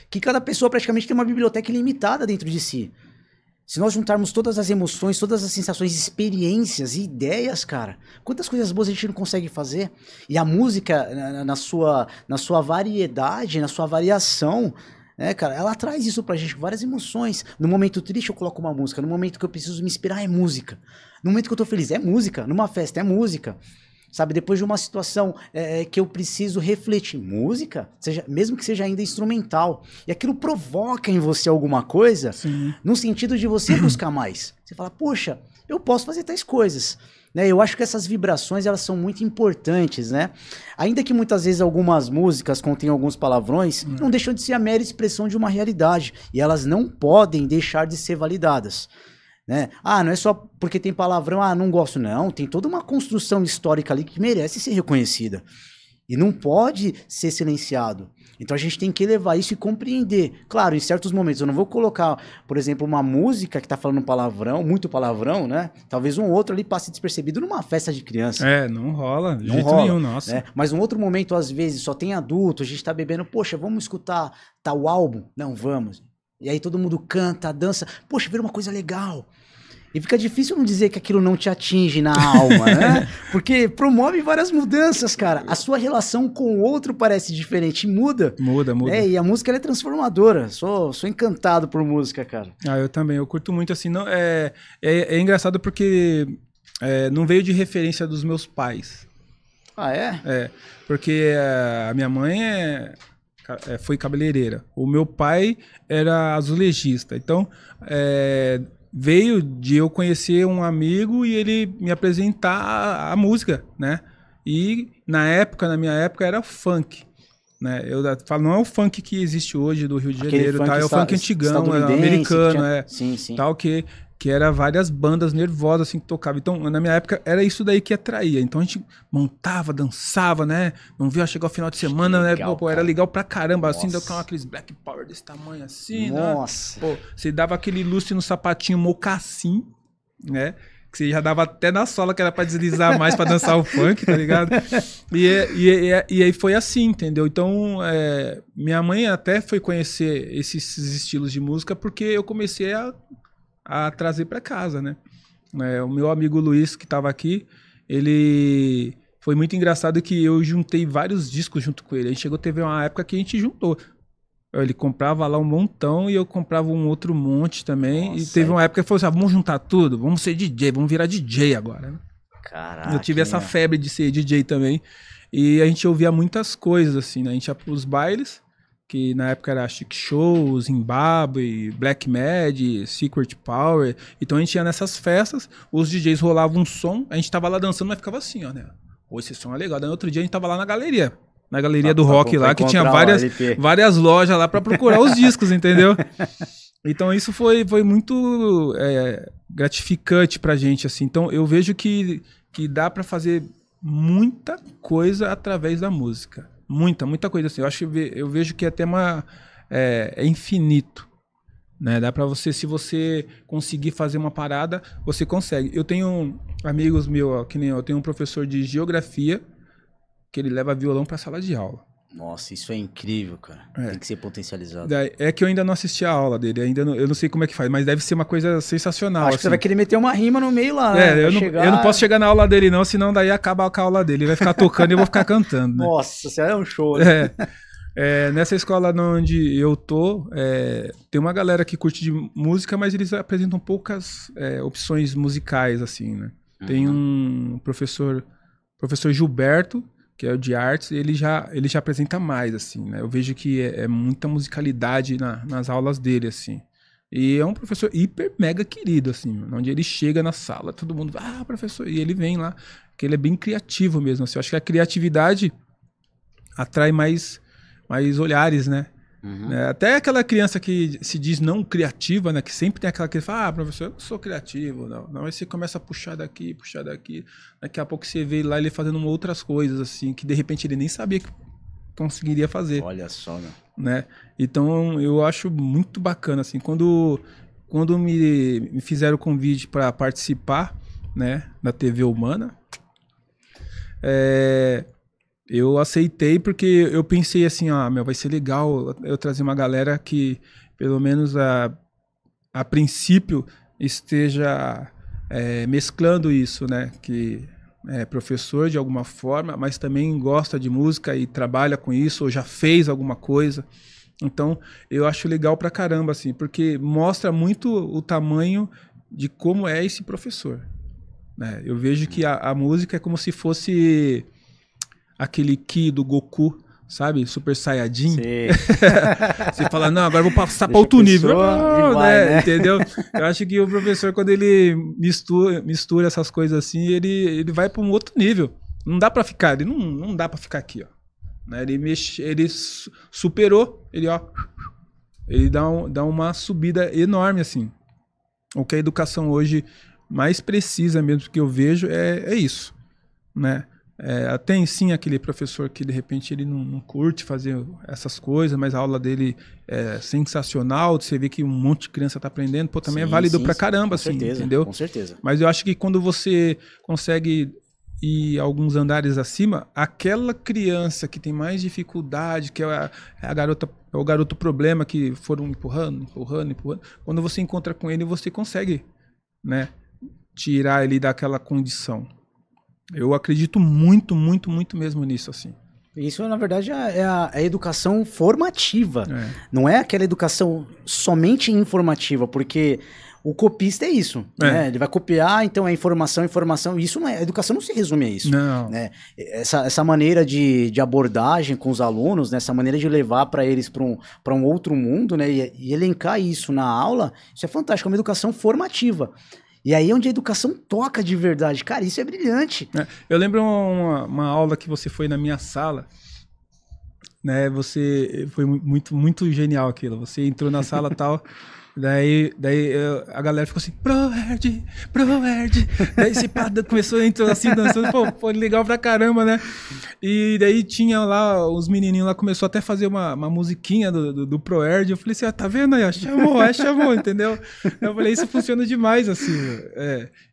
Que cada pessoa praticamente tem uma biblioteca ilimitada dentro de si. Se nós juntarmos todas as emoções, todas as sensações, experiências e ideias, cara, quantas coisas boas a gente não consegue fazer? E a música, na sua variedade, na sua variação... cara, ela traz isso pra gente, várias emoções. No momento triste eu coloco uma música, no momento que eu preciso me inspirar é música, no momento que eu tô feliz é música, numa festa é música, sabe? Depois de uma situação que eu preciso refletir, música, mesmo que seja ainda instrumental, e aquilo provoca em você alguma coisa, sim, no sentido de você buscar mais. Você fala, poxa, eu posso fazer tais coisas. Né? Eu acho que essas vibrações, elas são muito importantes, né? Ainda que muitas vezes algumas músicas contêm alguns palavrões, não deixam de ser a mera expressão de uma realidade. E elas não podem deixar de ser validadas. Né? Ah, não é só porque tem palavrão, ah, não gosto. Não, tem toda uma construção histórica ali que merece ser reconhecida. E não pode ser silenciado. Então a gente tem que levar isso e compreender. Claro, em certos momentos, eu não vou colocar, por exemplo, uma música que tá falando palavrão, muito palavrão, né? Talvez um outro ali passe despercebido numa festa de criança. É, não rola, de Não jeito rola, nenhum, nossa. né? Mas um outro momento, às vezes, só tem adulto, a gente tá bebendo, poxa, vamos escutar tal álbum? Não, vamos. E aí todo mundo canta, dança, poxa, vira uma coisa legal. E fica difícil não dizer que aquilo não te atinge na alma, né? Porque promove várias mudanças, cara. A sua relação com o outro parece diferente e muda. Muda. E a música ela é transformadora. Sou encantado por música, cara. Ah, eu também. Eu curto muito, assim. Não, é engraçado porque não veio de referência dos meus pais. Ah, é? É, porque a minha mãe foi cabeleireira. O meu pai era azulejista. Então, veio de eu conhecer um amigo e ele me apresentar a música, né? E na minha época era funk, né? Eu falo, não é o funk que existe hoje do Rio de Janeiro, tá? É o funk antigão, americano, Sim, sim. Tal, que era várias bandas nervosas assim que tocavam. Então, na minha época, era isso daí que atraía. Então a gente montava, dançava, né? Não via chegar o final de semana, legal, né? Pô, era legal pra caramba, assim, tocava aqueles Black Power desse tamanho assim, nossa, né? Pô, você dava aquele lustre no sapatinho mocassim, né? Que você já dava até na sola que era pra deslizar mais pra dançar o funk, tá ligado? E aí foi assim, entendeu? Então, minha mãe até foi conhecer esses estilos de música porque eu comecei a trazer para casa, né? O meu amigo Luiz, que estava aqui, ele foi muito engraçado que eu juntei vários discos junto com ele. A gente teve uma época que a gente juntou. Ele comprava lá um montão e eu comprava um outro monte também. Nossa, e teve uma época que falou assim, vamos juntar tudo, vamos ser DJ, vamos virar DJ agora. Caraca, eu tive essa febre de ser DJ também. E a gente ouvia muitas coisas, assim, né? A gente ia pros bailes, que na época era Chic Show, Zimbabwe, Black Mad, Secret Power. Então a gente ia nessas festas, os DJs rolavam um som, a gente tava lá dançando, mas ficava assim, ó, né? Pô, esse som é legal. Daí outro dia a gente tava lá na galeria do rock lá, que tinha várias lojas lá pra procurar os discos, entendeu? Então isso foi muito gratificante pra gente, assim. Então eu vejo que dá pra fazer muita coisa através da música. Muita coisa assim. Eu vejo que até é infinito, né? Dá pra você, se você conseguir fazer uma parada, você consegue. Eu tenho amigos meus, que nem eu tenho um professor de geografia que ele leva violão pra sala de aula. Nossa, isso é incrível, cara. Tem que ser potencializado. É que eu ainda não assisti a aula dele, eu não sei como é que faz, mas deve ser uma coisa sensacional. Acho que você vai querer meter uma rima no meio lá, né? Eu não posso chegar na aula dele não, senão daí acaba com a aula dele. Ele vai ficar tocando e eu vou ficar cantando. Né? Nossa, você é um show. Né? Nessa escola onde eu tô, tem uma galera que curte de música, mas eles apresentam poucas opções musicais, assim, né? Uhum. Tem um professor Gilberto, que é o de artes, ele já apresenta mais, assim, né? Eu vejo que é muita musicalidade nas aulas dele, assim. E é um professor hiper mega querido, assim, onde ele chega na sala, todo mundo, professor, e ele vem lá, que ele é bem criativo mesmo, assim. Eu acho que a criatividade atrai mais olhares, né? Uhum. Até aquela criança que se diz não criativa, né? Que sempre tem aquela que fala, professor, eu não sou criativo, não. Aí você começa a puxar daqui. Daqui a pouco você vê lá ele fazendo outras coisas, assim, que de repente ele nem sabia que conseguiria fazer. Olha só, né? Então eu acho muito bacana, assim, quando me fizeram o convite para participar, né, da TV Humana, eu aceitei porque eu pensei assim, vai ser legal eu trazer uma galera que, pelo menos a princípio, esteja mesclando isso, né? Que é professor de alguma forma, mas também gosta de música e trabalha com isso, ou já fez alguma coisa. Então, eu acho legal pra caramba, assim, porque mostra muito o tamanho de como é esse professor. Né? Eu vejo que a música é como se fosse aquele ki do Goku sabe? Super Saiyajin. Sim. Você fala, não, agora eu vou passar para Deixa outro a nível. pessoa Não, e vai, né? Entendeu? Eu acho que o professor, quando ele mistura essas coisas assim, ele vai para um outro nível. Não dá para ficar, ele não dá para ficar aqui, ó. Né? Ele superou, ele dá uma subida enorme, assim. O que a educação hoje mais precisa mesmo que eu vejo é isso, né? Tem sim aquele professor que de repente ele não curte fazer essas coisas, mas a aula dele é sensacional, você vê que um monte de criança está aprendendo, pô, também é válido pra caramba, assim, entendeu? Com certeza. Mas eu acho que quando você consegue ir alguns andares acima, aquela criança que tem mais dificuldade, que é o garoto problema, que foram empurrando, quando você encontra com ele, você consegue, né, tirar ele daquela condição. Eu acredito muito, muito, muito mesmo nisso, assim. Isso, na verdade, é a educação formativa. Não é aquela educação somente informativa, porque o copista é isso, né? Ele vai copiar, então é informação. Isso não é, a educação não se resume a isso. Não. Né? Essa maneira de abordagem com os alunos, né? Essa maneira de levar para eles para um outro mundo, né? E elencar isso na aula, isso é fantástico, é uma educação formativa. E aí é onde a educação toca de verdade. Cara, isso é brilhante. Eu lembro uma aula que você foi na minha sala, né? Foi muito, muito genial aquilo. Você entrou na sala e tal, daí a galera ficou assim, Proerd. Daí você começou a entrar assim, dançando, pô, legal pra caramba, né? E daí tinha lá, os menininhos lá começou até a fazer uma musiquinha do Proerd. Eu falei assim, tá vendo aí? Chamou, entendeu? Eu falei, isso funciona demais, assim.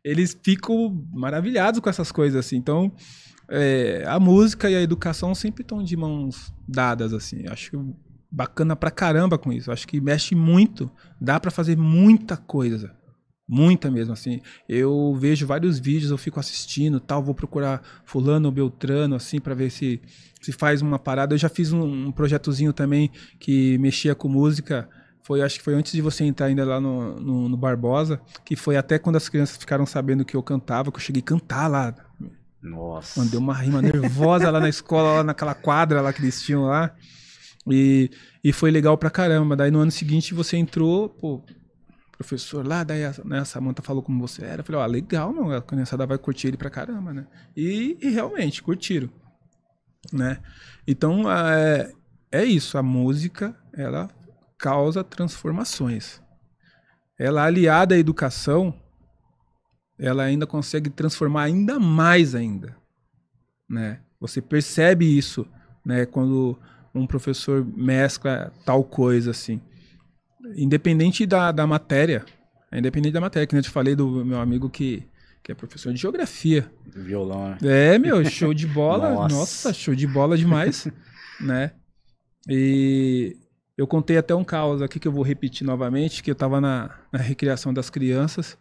Eles ficam maravilhados com essas coisas, assim. Então, a música e a educação sempre estão de mãos dadas, assim. Acho bacana pra caramba com isso. Acho que mexe muito. Dá pra fazer muita coisa. Muita mesmo, assim. Eu vejo vários vídeos, eu fico assistindo, tal, vou procurar fulano ou beltrano, assim, pra ver se faz uma parada. Eu já fiz um projetozinho também que mexia com música. Acho que foi antes de você entrar ainda lá no Barbosa, que foi até quando as crianças ficaram sabendo que eu cantava, que eu cheguei a cantar lá. Nossa. Mandei uma rima nervosa lá na escola, lá naquela quadra lá que eles tinham lá. E foi legal pra caramba. Daí no ano seguinte você entrou, pô, professor lá, daí a Samanta falou como você era. Eu falei, legal, mano, a criançada vai curtir ele pra caramba, né? E realmente, curtiram, né? Então, é isso, a música, ela causa transformações. Ela, aliada à educação, ela ainda consegue transformar ainda mais ainda, né? Você percebe isso, né? Quando um professor mescla tal coisa, assim. Independente da matéria, que eu te falei do meu amigo que é professor de geografia. Violão, né? Show de bola. Nossa, show de bola demais, né? E eu contei até um caos aqui que eu vou repetir novamente, que eu tava na recriação das crianças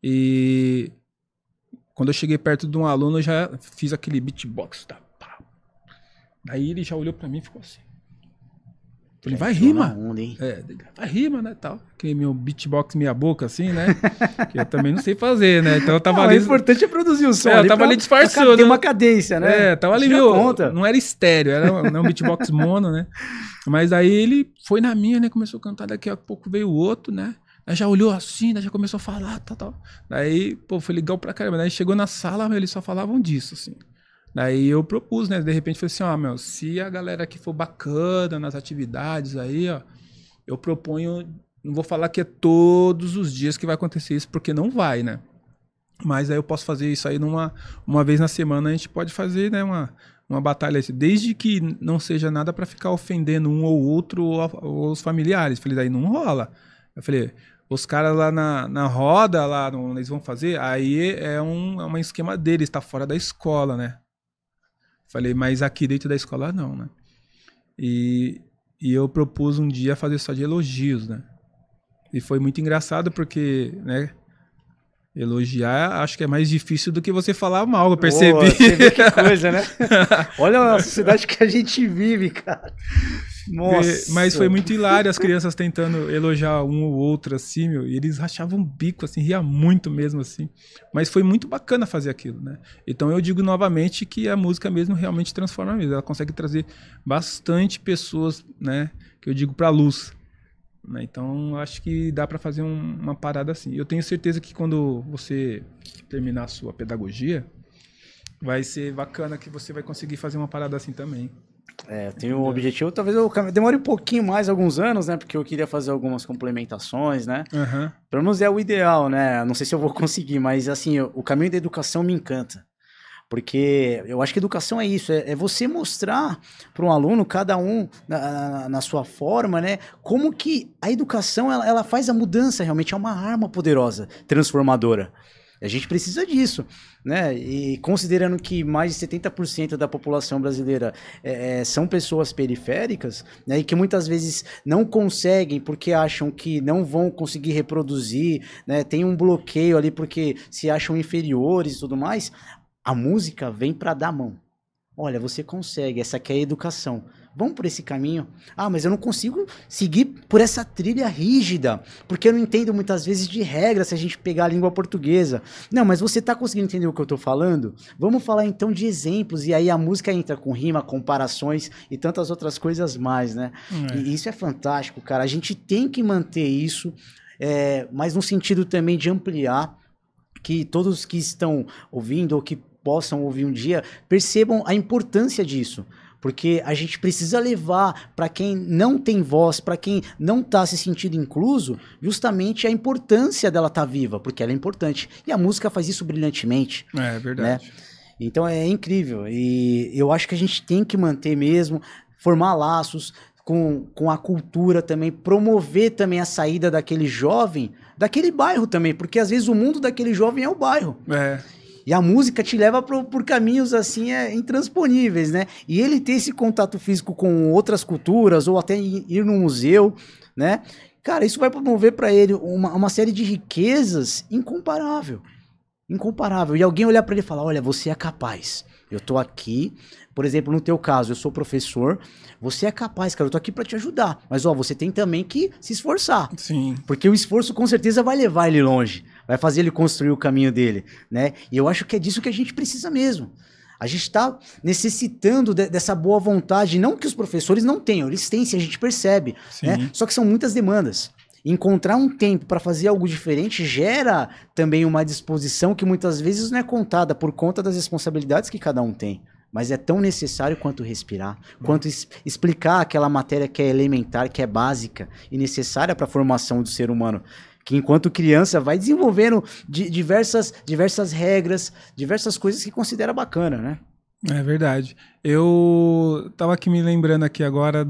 e quando eu cheguei perto de um aluno, eu já fiz aquele beatbox, tá? Daí ele já olhou pra mim e ficou assim. Falei, vai rima. Vai rima, né, tal. Aquele meu beatbox meia boca, assim, né? Que eu também não sei fazer, né? Então eu tava ali... O importante é produzir o som. Eu tava ali disfarçando. Tem uma cadência, né? Tava ali não era estéreo, era um beatbox mono, né? Mas aí ele foi na minha, né? Começou a cantar, daqui a pouco veio o outro, né? Aí já olhou assim, já começou a falar, tal. Daí, pô, foi legal pra caramba. Daí chegou na sala, eles só falavam disso, assim. Daí eu propus, né? De repente falei assim, se a galera aqui for bacana nas atividades aí, eu proponho, não vou falar que é todos os dias que vai acontecer isso, porque não vai, né? Mas aí eu posso fazer isso aí uma vez na semana, a gente pode fazer, né, uma batalha, desde que não seja nada para ficar ofendendo um ou outro ou os familiares. Falei, daí não rola. Eu falei, os caras lá na roda, lá eles vão fazer, aí é um esquema deles, tá fora da escola, né? Falei, mas aqui dentro da escola não, né? E eu propus um dia fazer só de elogios, né? E foi muito engraçado porque, né? Elogiar acho que é mais difícil do que você falar mal, eu percebi. Você vê que coisa, né? Olha a sociedade que a gente vive, cara. Nossa. Mas foi muito hilário as crianças tentando elogiar um ou outro, assim, meu. E eles rachavam o bico, assim, ria muito mesmo, assim. Mas foi muito bacana fazer aquilo, né? Então eu digo novamente que a música mesmo realmente transforma mesmo. Ela consegue trazer bastante pessoas, né? Que eu digo pra luz. Né? Então eu acho que dá pra fazer uma parada assim. Eu tenho certeza que quando você terminar a sua pedagogia, vai ser bacana que você vai conseguir fazer uma parada assim também. Eu tenho um objetivo, talvez eu demore um pouquinho mais, alguns anos, né? Porque eu queria fazer algumas complementações, né? Uhum. Pelo menos é o ideal, né? Não sei se eu vou conseguir, mas assim, o caminho da educação me encanta. Porque eu acho que educação é isso, é você mostrar para um aluno, cada um na sua forma, né? Como que a educação ela faz a mudança, realmente é uma arma poderosa, transformadora. A gente precisa disso, né? E considerando que mais de 70% da população brasileira são pessoas periféricas, né? E que muitas vezes não conseguem porque acham que não vão conseguir reproduzir, né? Tem um bloqueio ali porque se acham inferiores e tudo mais. A música vem para dar mão. Olha, você consegue, essa aqui é a educação. Vamos por esse caminho? Ah, mas eu não consigo seguir por essa trilha rígida, porque eu não entendo muitas vezes de regras se a gente pegar a língua portuguesa. Não, mas você tá conseguindo entender o que eu tô falando? Vamos falar então de exemplos, e aí a música entra com rima, comparações e tantas outras coisas mais, né? E isso é fantástico, cara. A gente tem que manter isso, mas no sentido também de ampliar, que todos que estão ouvindo ou que possam ouvir um dia percebam a importância disso. Porque a gente precisa levar para quem não tem voz, para quem não está se sentindo incluso, justamente a importância dela estar viva, porque ela é importante. E a música faz isso brilhantemente. É verdade. Né? Então é incrível. E eu acho que a gente tem que manter mesmo, formar laços com a cultura também, promover também a saída daquele jovem, daquele bairro também, porque às vezes o mundo daquele jovem é o bairro. E a música te leva por caminhos assim intransponíveis, né? E ele ter esse contato físico com outras culturas, ou até ir num museu, né? Cara, isso vai promover para ele uma série de riquezas incomparável. Incomparável. E alguém olhar para ele e falar, olha, você é capaz. Eu tô aqui, por exemplo, no teu caso, eu sou professor, você é capaz, cara, eu tô aqui para te ajudar. Mas, ó, você tem também que se esforçar. Sim. Porque o esforço com certeza vai levar ele longe, vai fazer ele construir o caminho dele, né? E eu acho que é disso que a gente precisa mesmo. A gente está necessitando dessa boa vontade, não que os professores não tenham, eles têm, se a gente percebe, né? Só que são muitas demandas. Encontrar um tempo para fazer algo diferente gera também uma disposição que muitas vezes não é contada por conta das responsabilidades que cada um tem. Mas é tão necessário quanto respirar, quanto explicar aquela matéria que é elementar, que é básica e necessária para a formação do ser humano. Que enquanto criança vai desenvolvendo diversas regras, diversas coisas que considera bacana, né? É verdade. Eu tava aqui me lembrando aqui agora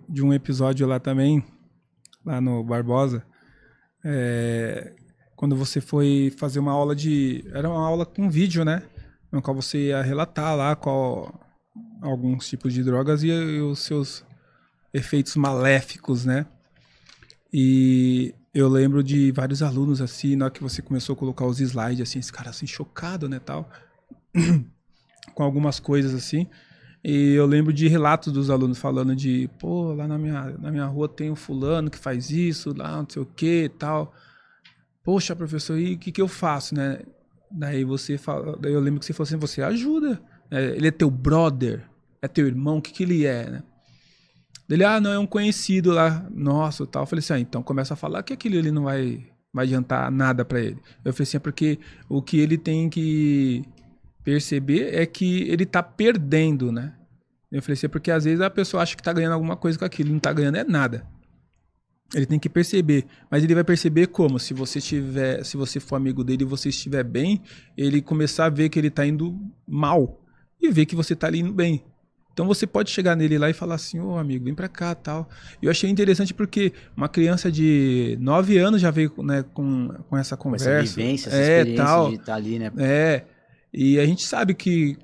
de um episódio lá também, lá no Barbosa, quando você foi fazer uma aula era uma aula com vídeo, né? No qual você ia relatar lá alguns tipos de drogas e os seus efeitos maléficos, né? E eu lembro de vários alunos, assim, na hora que você começou a colocar os slides, assim, esse cara assim, chocado, né, tal, com algumas coisas, assim. E eu lembro de relatos dos alunos falando de, pô, lá na minha rua tem um fulano que faz isso, lá não sei o que e tal. Poxa, professor, e o que eu faço, né? Daí daí eu lembro que você falou assim, você ajuda. Ele é teu brother, é teu irmão, o que ele é, né? Ele, não, é um conhecido lá, nosso, tal. Eu falei assim, então começa a falar que aquilo ali não vai adiantar nada pra ele. Eu falei assim, porque o que ele tem que perceber é que ele tá perdendo, né? Eu falei assim, porque às vezes a pessoa acha que tá ganhando alguma coisa com aquilo, ele não tá ganhando nada. Ele tem que perceber, mas ele vai perceber como? Se você for amigo dele e você estiver bem, ele começar a ver que ele tá indo mal e ver que você tá ali indo bem. Então você pode chegar nele lá e falar assim, ô amigo, vem pra cá, tal. E eu achei interessante porque uma criança de 9 anos já veio, né, com essa conversa. Com essa vivência, essa experiência tal. de estar ali, né? E a gente sabe que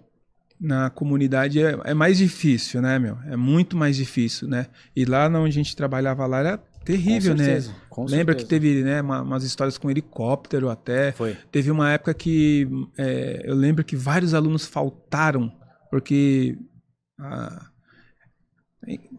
na comunidade é mais difícil, né, meu? É muito mais difícil, né? E lá onde a gente trabalhava lá era terrível, com certeza, né? com Lembra certeza. que teve, né, umas histórias com helicóptero até. Foi. Teve uma época que eu lembro que vários alunos faltaram porque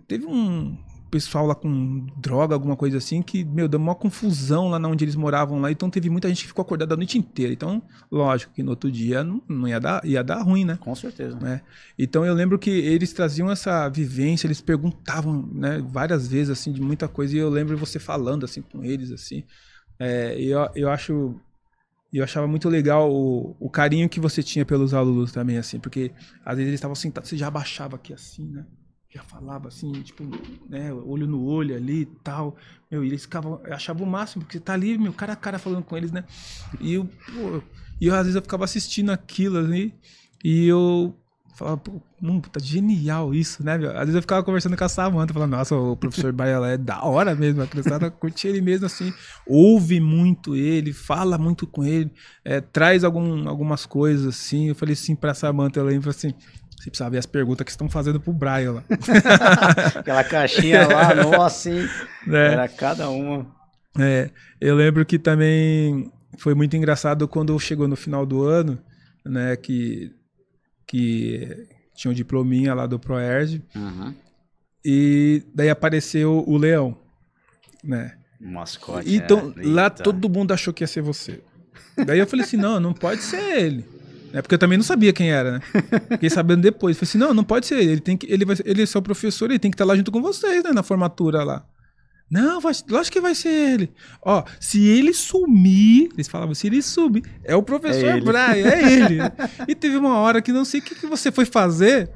Teve um pessoal lá com droga, alguma coisa assim, que, meu, deu uma confusão lá onde eles moravam lá. Então teve muita gente que ficou acordada a noite inteira. Então, lógico que no outro dia não ia dar ruim, né? Com certeza. Né? Então eu lembro que eles traziam essa vivência, eles perguntavam, né, várias vezes, assim, de muita coisa. E eu lembro você falando, assim, com eles, assim. Eu achava muito legal o carinho que você tinha pelos alunos também, assim, porque às vezes eles estavam sentados, você já abaixava aqui assim, né? Já falava assim, tipo, né, olho no olho ali e tal. Meu, e eles ficavam, eu achava o máximo, porque você tá ali, meu, cara a cara falando com eles, né? E eu às vezes eu ficava assistindo aquilo ali e eu falava, pô, tá genial isso, né, meu? Às vezes eu ficava conversando com a Samanta, falando, nossa, o professor Baiola é da hora mesmo, a criançada curte ele mesmo, assim, ouve muito ele, fala muito com ele, traz algumas coisas, assim. Eu falei assim pra Samanta, eu lembro assim, você precisa ver as perguntas que estão fazendo pro Brian lá. Aquela caixinha lá, nossa, hein? Era cada uma. Eu lembro que também foi muito engraçado quando chegou no final do ano, né, que tinha um diplominha lá do Proerd. Uhum. E daí apareceu o Leão, né? O mascote. Então, lá todo mundo achou que ia ser você. Daí eu falei assim, não pode ser ele. Porque eu também não sabia quem era, né? Fiquei sabendo depois. Falei assim, não pode ser ele. Ele é seu professor, ele tem que estar lá junto com vocês, né? Na formatura lá. Não, lógico que vai ser ele. Ó, se ele sumir, eles falavam, se ele sumir, é o professor Brian, é ele. E teve uma hora que não sei o que você foi fazer.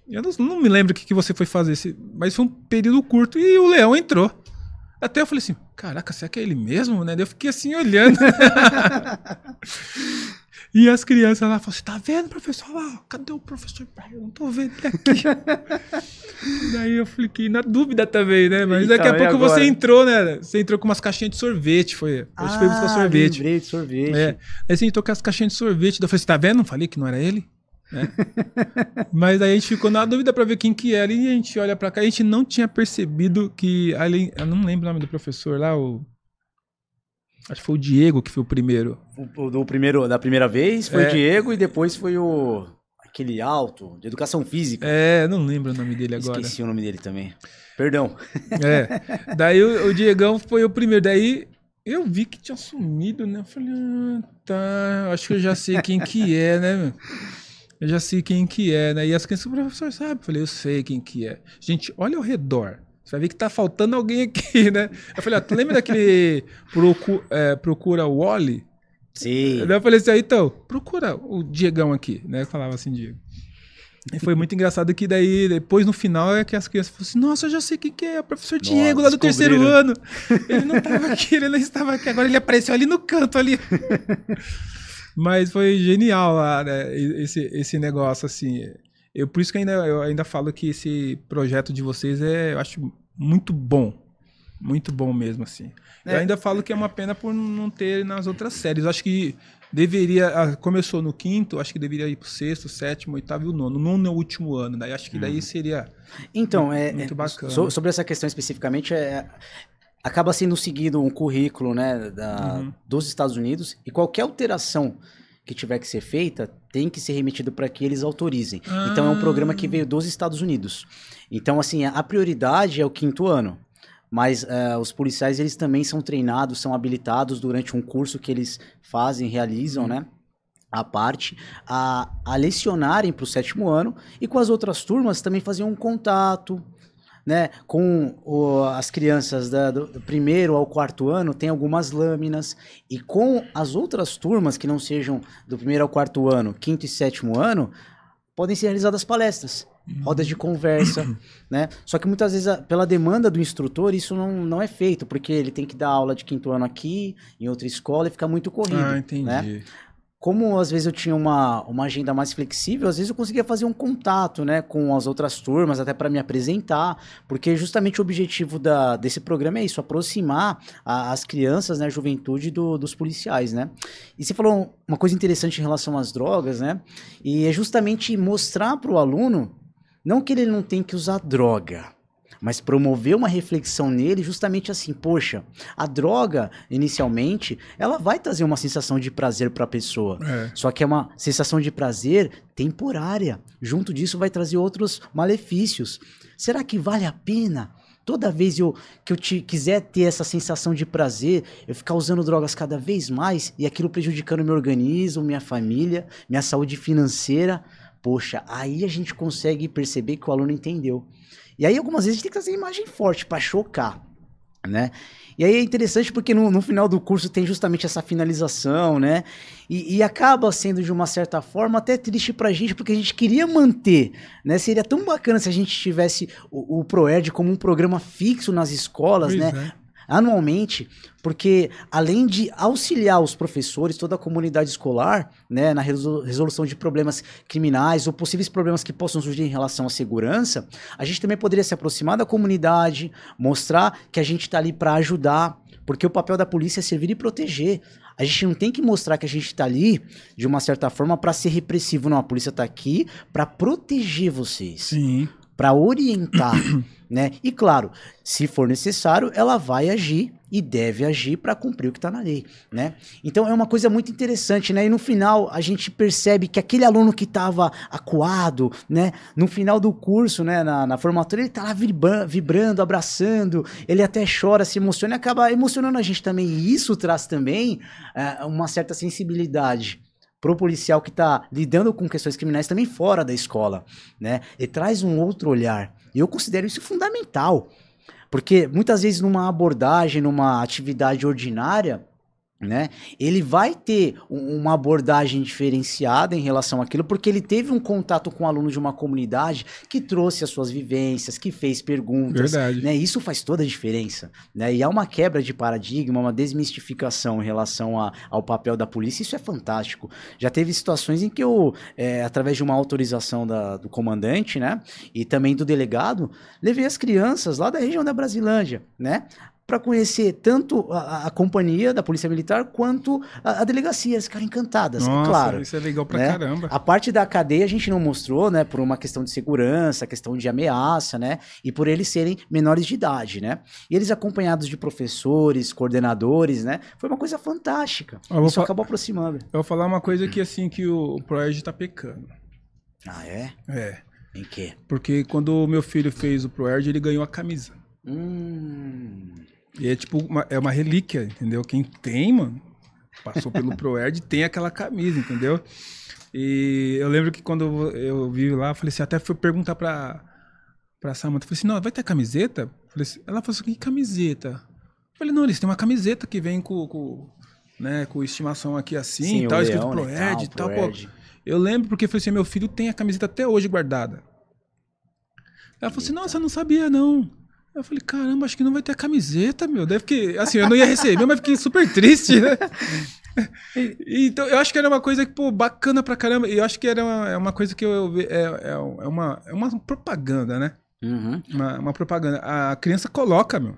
Eu não me lembro o que você foi fazer, mas foi um período curto e o Leão entrou. Até eu falei assim, caraca, será que é ele mesmo, né? Eu fiquei assim olhando. E as crianças lá falaram assim, tá vendo, professor? Lá, cadê o professor Brian? Eu não tô vendo ele aqui. Daí eu fiquei na dúvida também, né? Mas daqui a pouco você entrou, né? Você entrou com umas caixinhas de sorvete, foi. A gente foi buscar sorvete. Lembrei de sorvete. Aí você entrou com as caixinhas de sorvete. Daí eu falei assim, tá vendo? Não falei que não era ele? Né? Mas aí a gente ficou na dúvida pra ver quem que era. E a gente olha pra cá, a gente não tinha percebido que... Eu não lembro o nome do professor lá, acho que foi o Diego que foi o primeiro. Da primeira vez foi o Diego e depois foi aquele alto, de educação física. Não lembro o nome dele agora. Esqueci o nome dele também. Perdão. Daí o Diegão foi o primeiro. Daí eu vi que tinha sumido, né? Eu falei, tá, acho que eu já sei quem que é, né, meu? Eu já sei quem que é, né? E as crianças, o professor sabe. Eu falei, eu sei quem que é. Gente, olha ao redor. Você vai ver que tá faltando alguém aqui, né? Eu falei, tu lembra daquele Procura o Wally? Sim. Daí eu falei assim, então, procura o Diegão aqui, né? Eu falava assim, Diego. E foi muito engraçado que daí, depois no final, é que as crianças falaram assim, nossa, eu já sei quem que é o professor Diego lá do terceiro ano. Ele não estava aqui, ele não estava aqui. Agora ele apareceu ali no canto, ali. Mas foi genial lá, né? Esse negócio, assim... Por isso que eu ainda falo que esse projeto de vocês eu acho muito bom mesmo, assim. Eu ainda falo que é uma pena por não ter nas outras séries. Eu acho que deveria, começou no quinto, acho que deveria ir pro sexto, sétimo, oitavo e o nono. Nono é o último ano, daí acho que daí seria muito bacana. Sobre essa questão especificamente, acaba sendo seguido um currículo, né, dos Estados Unidos, e qualquer alteração que tiver que ser feita, tem que ser remetido para que eles autorizem. Então é um programa que veio dos Estados Unidos. Então, assim, a prioridade é o quinto ano. Mas os policiais, eles também são treinados, são habilitados durante um curso que eles realizam, né? A parte, a lecionarem para o sétimo ano. E com as outras turmas também faziam um contato, né, com as crianças do primeiro ao quarto ano, tem algumas lâminas, e com as outras turmas que não sejam do primeiro ao quarto ano, quinto e sétimo ano, podem ser realizadas palestras, rodas de conversa, né? Só que muitas vezes, pela demanda do instrutor, isso não é feito, porque ele tem que dar aula de quinto ano aqui, em outra escola, e fica muito corrido. Entendi. Né? Como às vezes eu tinha uma agenda mais flexível, às vezes eu conseguia fazer um contato, né, com as outras turmas, até para me apresentar, porque justamente o objetivo desse programa é isso, aproximar as crianças, né, a juventude dos policiais, né. E você falou uma coisa interessante em relação às drogas, né, e é justamente mostrar para o aluno, não que ele não tem que usar droga, mas promover uma reflexão nele justamente assim, poxa, a droga, inicialmente, ela vai trazer uma sensação de prazer para a pessoa, só que é uma sensação de prazer temporária, junto disso vai trazer outros malefícios. Será que vale a pena? Toda vez que eu quiser ter essa sensação de prazer, eu ficar usando drogas cada vez mais e aquilo prejudicando meu organismo, minha família, minha saúde financeira, poxa, aí a gente consegue perceber que o aluno entendeu. E aí algumas vezes a gente tem que trazer imagem forte para chocar, né? E aí é interessante porque no final do curso tem justamente essa finalização, né? E acaba sendo, de uma certa forma, até triste pra gente, porque a gente queria manter, né? Seria tão bacana se a gente tivesse o ProErd como um programa fixo nas escolas, pois né? Anualmente, porque além de auxiliar os professores, toda a comunidade escolar, né, na resolução de problemas criminais ou possíveis problemas que possam surgir em relação à segurança, a gente também poderia se aproximar da comunidade, mostrar que a gente está ali para ajudar, porque o papel da polícia é servir e proteger. A gente não tem que mostrar que a gente está ali, de uma certa forma, para ser repressivo. Não, a polícia está aqui para proteger vocês. Sim. Para orientar, né? E claro, se for necessário, ela vai agir e deve agir para cumprir o que está na lei, né? Então é uma coisa muito interessante, né? E no final a gente percebe que aquele aluno que estava acuado, né? No final do curso, né? Na formatura, ele está lá vibrando, abraçando, ele até chora, se emociona e acaba emocionando a gente também. E isso traz também uma certa sensibilidade pro policial que está lidando com questões criminais também fora da escola, né? Ele traz um outro olhar. E eu considero isso fundamental, porque muitas vezes numa abordagem, numa atividade ordinária, né, ele vai ter uma abordagem diferenciada em relação àquilo, porque ele teve um contato com um aluno de uma comunidade que trouxe as suas vivências, que fez perguntas. Verdade. Né, isso faz toda a diferença, né, e há uma quebra de paradigma, uma desmistificação em relação ao papel da polícia. Isso é fantástico. Já teve situações em que eu, através de uma autorização do comandante, né, e também do delegado, levei as crianças lá da região da Brasilândia, né, para conhecer tanto a companhia da Polícia Militar quanto a delegacia. Eles ficaram encantadas, nossa, claro. Isso é legal pra né? caramba. A parte da cadeia a gente não mostrou, né? Por uma questão de segurança, questão de ameaça, né? E por eles serem menores de idade, né? E eles acompanhados de professores, coordenadores, né? Foi uma coisa fantástica. Isso acabou aproximando. Eu vou falar uma coisa que, assim, que o ProErd tá pecando. Ah, é? É. Em quê? Porque quando o meu filho fez o ProErd, ele ganhou a camisa. E é tipo, uma relíquia, entendeu? Quem tem, mano, passou pelo ProErd, tem aquela camisa, entendeu? E eu lembro que quando eu vi lá, eu falei assim, até fui perguntar pra Samantha, eu falei assim, não, vai ter camiseta? Ela falou assim, que camiseta? Eu falei, não, eles têm uma camiseta que vem com estimação aqui assim, sim, e tal, escrito ProErd e tal, pô. Eu lembro porque eu falei assim, meu filho tem a camiseta até hoje guardada. Ela falou assim, nossa, eu não sabia, não. Eu falei, caramba, acho que não vai ter camiseta, meu. Deve que, assim, eu não ia receber, mas fiquei super triste, né? Então, eu acho que era uma coisa, pô, bacana pra caramba. E eu acho que era uma coisa que é uma propaganda, né? Uhum. Uma propaganda. A criança coloca, meu.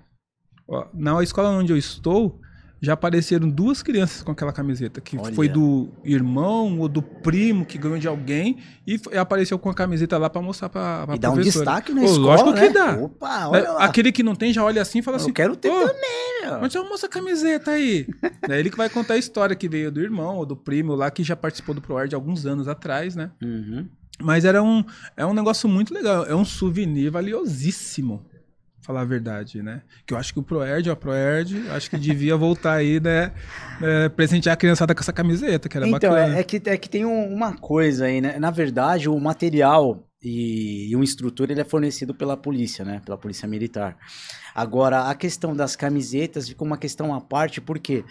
Ó, na escola onde eu estou, já apareceram 2 crianças com aquela camiseta, que olha, foi do irmão ou do primo que ganhou de alguém e apareceu com a camiseta lá pra mostrar pra professora. E dá um destaque na escola, lógico né? Que dá. Opa, olha lá. Aquele que não tem já olha assim e fala assim, eu quero ter também, meu. Onde mostra a camiseta aí? Daí ele que vai contar a história que veio do irmão ou do primo lá, que já participou do ProErd alguns anos atrás, né? Uhum. Mas é um negócio muito legal, é um souvenir valiosíssimo. Falar a verdade, né? Que eu acho que o ProErd, acho que devia voltar aí, né? Presentear a criançada com essa camiseta, que era bacana. Então, é que tem uma coisa aí, né? Na verdade, o material e uma estrutura, ele é fornecido pela polícia, né? Pela polícia militar. Agora, a questão das camisetas fica uma questão à parte, porque,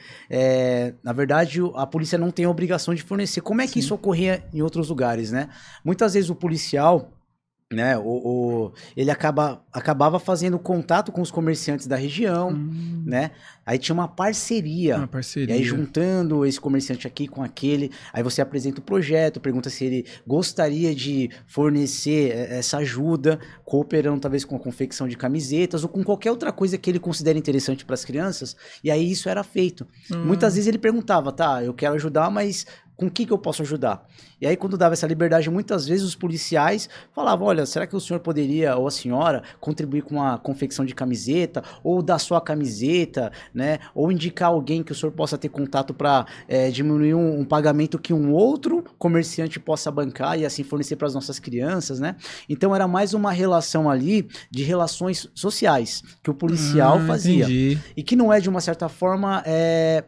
na verdade, a polícia não tem a obrigação de fornecer. Como é que isso ocorria em outros lugares, né? Muitas vezes o policial, né, ele acabava fazendo contato com os comerciantes da região, né? Aí tinha uma parceria. E aí juntando esse comerciante aqui com aquele, aí você apresenta o projeto, pergunta se ele gostaria de fornecer essa ajuda, cooperando talvez com a confecção de camisetas ou com qualquer outra coisa que ele considere interessante para as crianças. E aí isso era feito. Muitas vezes ele perguntava, tá, eu quero ajudar, mas Com o que eu posso ajudar? E aí, quando dava essa liberdade, muitas vezes os policiais falavam, olha, será que o senhor poderia, ou a senhora, contribuir com a confecção de camiseta, ou dar sua camiseta, né? Ou indicar alguém que o senhor possa ter contato para diminuir um pagamento que um outro comerciante possa bancar e assim fornecer para as nossas crianças, né? Então, era mais uma relação ali de relações sociais que o policial fazia. Entendi. E que não é, de uma certa forma,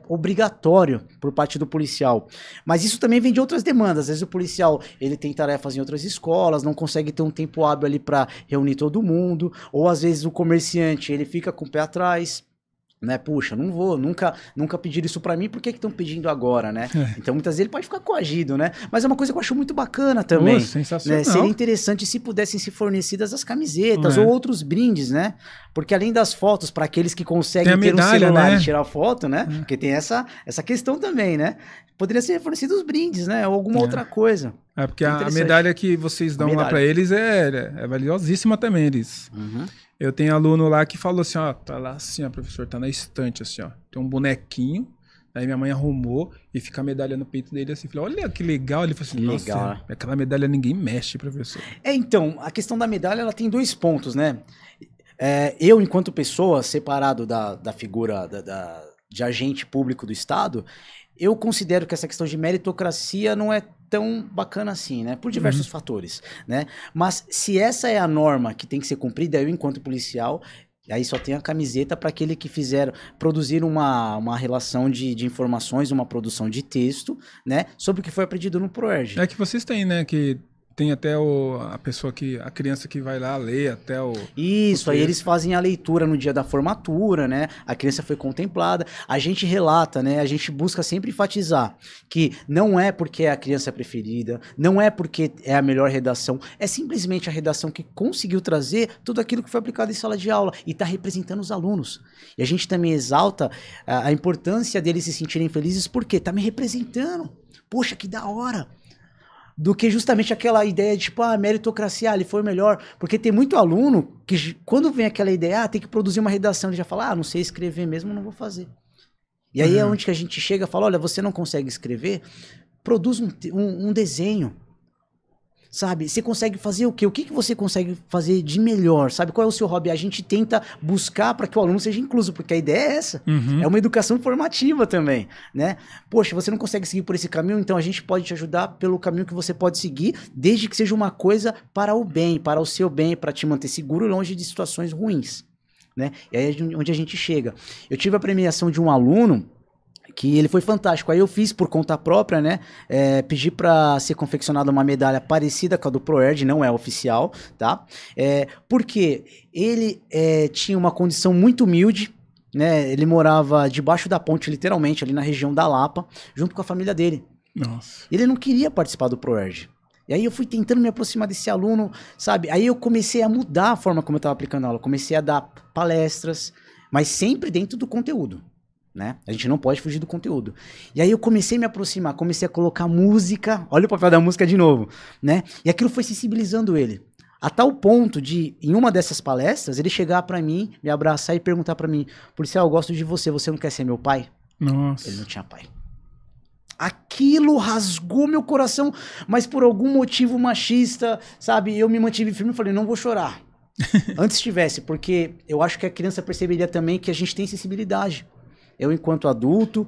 obrigatório por parte do policial. Mas isso também vem de outras demandas. Às vezes o policial, ele tem tarefas em outras escolas, não consegue ter um tempo hábil ali para reunir todo mundo, ou às vezes o comerciante, ele fica com o pé atrás, né? Puxa, não vou, nunca pediram isso pra mim, por que estão pedindo agora, né? Então muitas vezes ele pode ficar coagido, né? Mas é uma coisa que eu acho muito bacana também. Nossa, sensacional. Né? Seria interessante se pudessem ser fornecidas as camisetas ou outros brindes, né? Porque além das fotos, para aqueles que conseguem ter medalha, um celular, né? E tirar foto, né? Porque tem essa questão também, né? Poderia ser fornecidos brindes, né? Ou alguma outra coisa. É, porque a medalha que vocês dão lá para eles é valiosíssima também, eles. Eu tenho aluno lá que falou assim, ó, tá lá assim, ó, professor, tá na estante, assim, ó. Tem um bonequinho, aí minha mãe arrumou e fica a medalha no peito dele assim. Falei, olha que legal. Ele falou assim, nossa, aquela medalha ninguém mexe, professor. Então, a questão da medalha, ela tem 2 pontos, né? Eu, enquanto pessoa, separado da figura de agente público do Estado, eu considero que essa questão de meritocracia não é tão bacana assim, né? Por diversos fatores, né? Mas se essa é a norma que tem que ser cumprida, eu, enquanto policial, aí só tem a camiseta para aquele que produzir uma relação de informações, uma produção de texto, né? Sobre o que foi aprendido no ProErd. É que vocês têm, né? Que tem até a criança que vai lá ler até o... Isso, aí eles fazem a leitura no dia da formatura, né? A criança foi contemplada. A gente relata, né? A gente busca sempre enfatizar que não é porque é a criança preferida, não é porque é a melhor redação, é simplesmente a redação que conseguiu trazer tudo aquilo que foi aplicado em sala de aula e está representando os alunos. E a gente também exalta a importância deles se sentirem felizes porque está me representando. Poxa, que da hora! Do que justamente aquela ideia de, tipo, meritocracia, ele foi o melhor. Porque tem muito aluno que, quando vem aquela ideia, tem que produzir uma redação, ele já fala, não sei escrever mesmo, não vou fazer. E aí é onde que a gente chega e fala, olha, você não consegue escrever? Produz um desenho. Sabe? Você consegue fazer o quê? O que você consegue fazer de melhor? Sabe? Qual é o seu hobby? A gente tenta buscar para que o aluno seja incluso, porque a ideia é essa. É uma educação formativa também, né? Poxa, você não consegue seguir por esse caminho, então a gente pode te ajudar pelo caminho que você pode seguir, desde que seja uma coisa para o bem, para o seu bem, para te manter seguro longe de situações ruins, né? E aí é onde a gente chega. Eu tive a premiação de um aluno que ele foi fantástico. Aí eu fiz por conta própria, né? Pedi para ser confeccionada uma medalha parecida com a do ProErd, não é oficial, tá? Porque ele tinha uma condição muito humilde, né? Ele morava debaixo da ponte, literalmente, ali na região da Lapa, junto com a família dele. Nossa. Ele não queria participar do ProErd. E aí eu fui tentando me aproximar desse aluno, sabe? Aí eu comecei a mudar a forma como eu estava aplicando a aula. Comecei a dar palestras, mas sempre dentro do conteúdo. Né? A gente não pode fugir do conteúdo. E aí eu comecei a me aproximar, comecei a colocar música, olha o papel da música de novo, né? E aquilo foi sensibilizando ele. A tal ponto de, em uma dessas palestras, ele chegar pra mim, me abraçar e perguntar pra mim, policial, eu gosto de você, você não quer ser meu pai? Nossa. Ele não tinha pai. Aquilo rasgou meu coração, mas por algum motivo machista, sabe? Eu me mantive firme e falei, não vou chorar. Antes tivesse, porque eu acho que a criança perceberia também que a gente tem sensibilidade. Eu, enquanto adulto,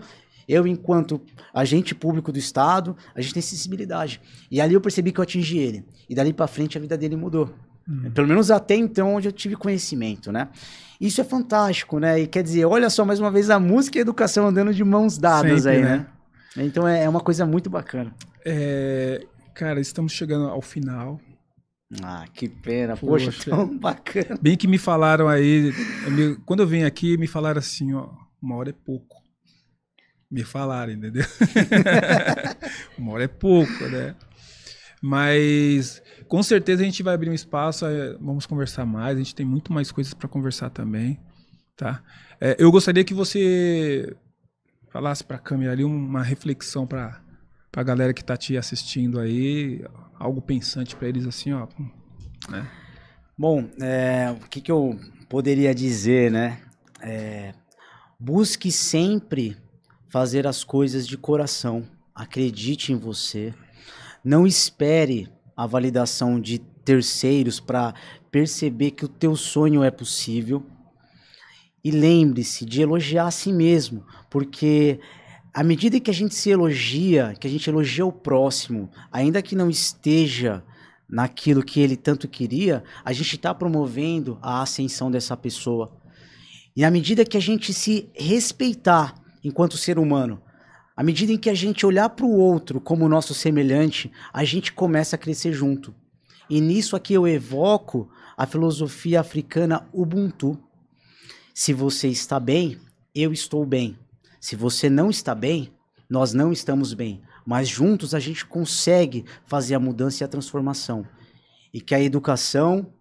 eu, enquanto agente público do Estado, a gente tem sensibilidade. E ali eu percebi que eu atingi ele. E dali pra frente a vida dele mudou. Pelo menos até então, onde eu tive conhecimento, né? Isso é fantástico, né? E quer dizer, olha só, mais uma vez, a música e a educação andando de mãos dadas. Sempre, aí, né? Então é uma coisa muito bacana. Cara, estamos chegando ao final. Ah, que pena. Poxa, tão bacana. Bem que me falaram aí, quando eu vim aqui, me falaram assim, ó, 1 hora é pouco. Me falaram, entendeu? 1 hora é pouco, né? Mas com certeza a gente vai abrir um espaço, vamos conversar mais, a gente tem muito mais coisas para conversar também, tá? Eu gostaria que você falasse para a câmera ali uma reflexão para a galera que tá te assistindo aí, algo pensante para eles assim, ó, né? Bom, o que eu poderia dizer, né? Busque sempre fazer as coisas de coração, acredite em você, não espere a validação de terceiros para perceber que o teu sonho é possível. E lembre-se de elogiar a si mesmo, porque à medida que a gente se elogia, que a gente elogia o próximo, ainda que não esteja naquilo que ele tanto queria, a gente está promovendo a ascensão dessa pessoa. E à medida que a gente se respeitar enquanto ser humano, à medida em que a gente olhar para o outro como nosso semelhante, a gente começa a crescer junto. E nisso aqui eu evoco a filosofia africana Ubuntu. Se você está bem, eu estou bem. Se você não está bem, nós não estamos bem. Mas juntos a gente consegue fazer a mudança e a transformação. E que a educação,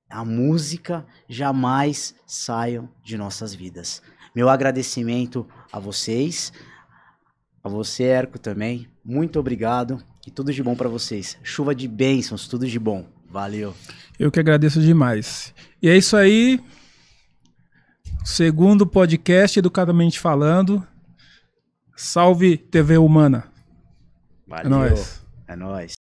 a música jamais saiam de nossas vidas. Meu agradecimento a vocês, a você, Herco, também. Muito obrigado e tudo de bom para vocês. Chuva de bênçãos, tudo de bom. Valeu. Eu que agradeço demais. E é isso aí. Segundo podcast Educadamente Falando. Salve TV Humana. Valeu. É nóis. É nóis.